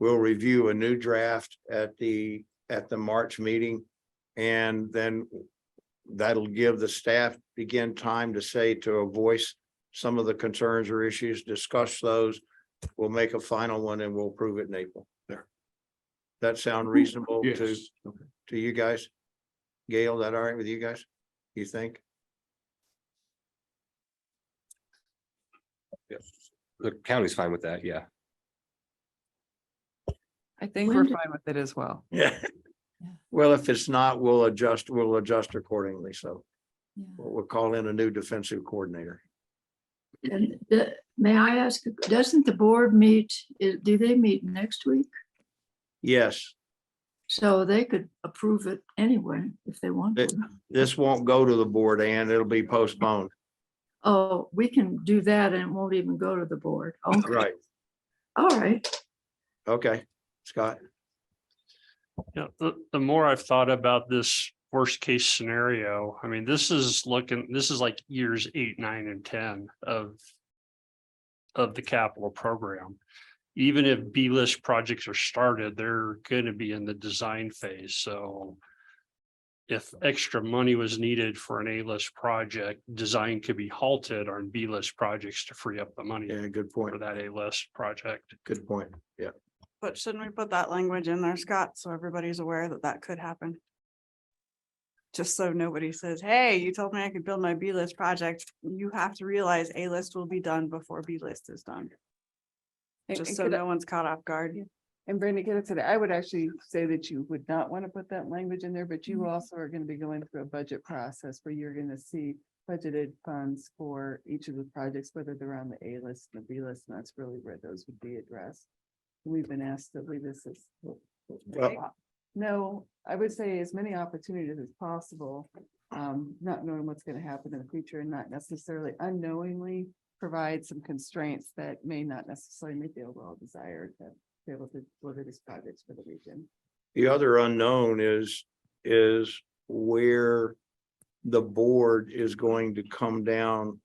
We'll review a new draft at the March meeting. And then that'll give the staff again time to voice some of the concerns or issues, discuss those. We'll make a final one and we'll approve it in April. There. That sound reasonable to you guys? Gail, that all right with you guys? You think? Yes. The county's fine with that, yeah. I think we're fine with it as well. Yeah. Well, if it's not, we'll adjust accordingly. So we'll call in a new defensive coordinator. And may I ask, doesn't the board meet, do they meet next week? Yes. So they could approve it anyway if they want to. This won't go to the board and it'll be postponed. Oh, we can do that and it won't even go to the board. Okay. Right. All right. Okay. Scott. Yeah, the more I've thought about this worst case scenario, I mean, this is like years 8, 9, and 10 of the capital program. Even if B-list projects are started, they're going to be in the design phase. So if extra money was needed for an A-list project, design could be halted on B-list projects to free up the money. Yeah, good point. For that A-list project. Good point. Yeah. But shouldn't we put that language in there, Scott, so everybody's aware that that could happen? Just so nobody says, hey, you told me I could build my B-list project. You have to realize A-list will be done before B-list is done. Just so no one's caught off guard. And Brenda, get it today. I would actually say that you would not want to put that language in there, but you also are going to be going through a budget process where you're going to see budgeted funds for each of the projects, whether they're on the A list and the B list, and that's really where those would be addressed. We've been asked to leave this as no, I would say as many opportunities as possible, not knowing what's going to happen in the future and not necessarily unknowingly provide some constraints that may not necessarily meet the overall desire to be able to deliver these projects for the region. The other unknown is where the board is going to come down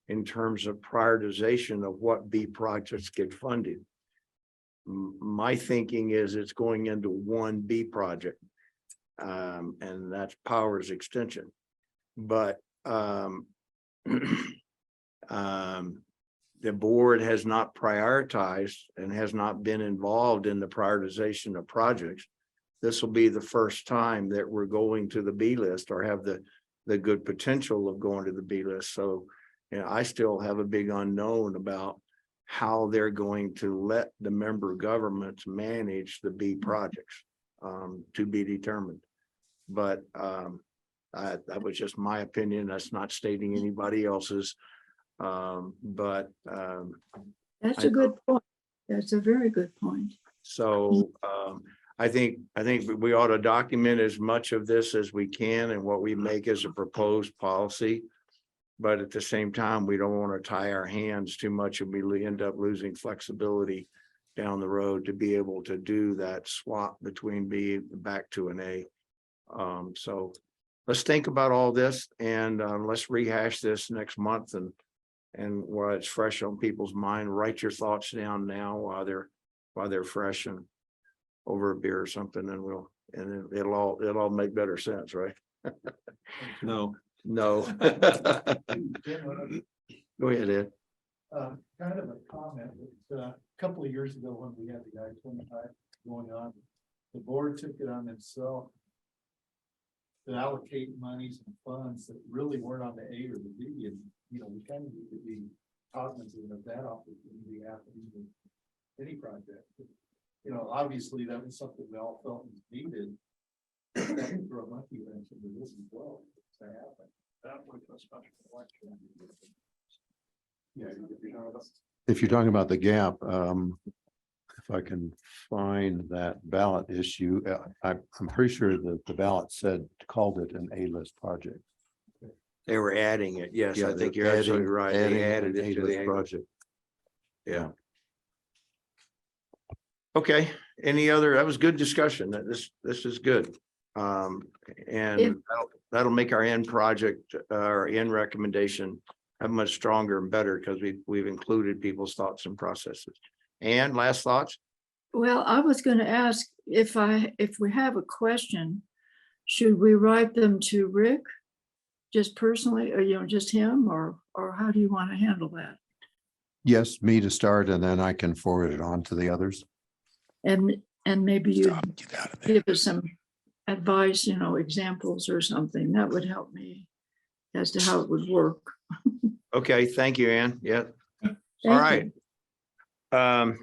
in terms of prioritization of what B projects get funded. My thinking is it's going into one B project, and that's Powers Extension. But the board has not prioritized and has not been involved in the prioritization of projects. This will be the first time that we're going to the B list or have the good potential of going to the B list. So, you know, I still have a big unknown about how they're going to let the member governments manage the B projects, to be determined. But that was just my opinion. That's not stating anybody else's. But that's a good point. That's a very good point. So I think we ought to document as much of this as we can and what we make as a proposed policy. But at the same time, we don't want to tie our hands too much and we end up losing flexibility down the road to be able to do that swap between B back to an A. So let's think about all this and let's rehash this next month and while it's fresh on people's mind, write your thoughts down now while they're fresh and over a beer or something, and it'll all make better sense, right? No. No. Go ahead, Ed. Kind of a comment, a couple of years ago when we had the I-25 going on, the board took it on itself to allocate monies and funds that really weren't on the A or the B, and, you know, we kind of need to be cognizant of that opportunity happening with any project. You know, obviously, that was something we all felt was needed. For a monkey wrench into this as well, to happen. That was a special election. Yeah. If you're talking about the gap, if I can find that ballot issue, I'm pretty sure that the ballot called it an A-list project. They were adding it. Yes, Yeah, I think they're you're absolutely adding- right. adding They added an it to A-list the project. Yeah. Okay, any other, that was good discussion. This is good. And that'll make our end project, our end recommendation have much stronger and better because we've included people's thoughts and processes. And last thoughts? Well, I was going to ask if we have a question, should we write them to Rick? Just personally, or, you know, just him, or how do you want to handle that? Yes, me to start, and then I can forward it on to the others. And maybe you give us some advice, you know, examples or something. That would help me as to how it would work. Okay, thank you, Ann. Yeah. All Thank right.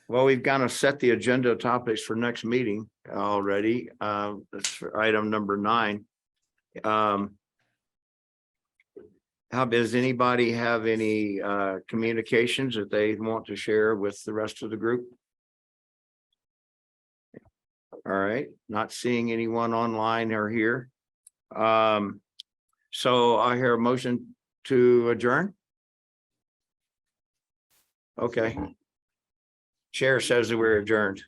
Well, we've kind of set the agenda topics for next meeting already. That's for item number 9. How does anybody have any communications that they want to share with the rest of the group? All right, not seeing anyone online or here. So I hear a motion to adjourn. Okay. Chair says that we're adjourned.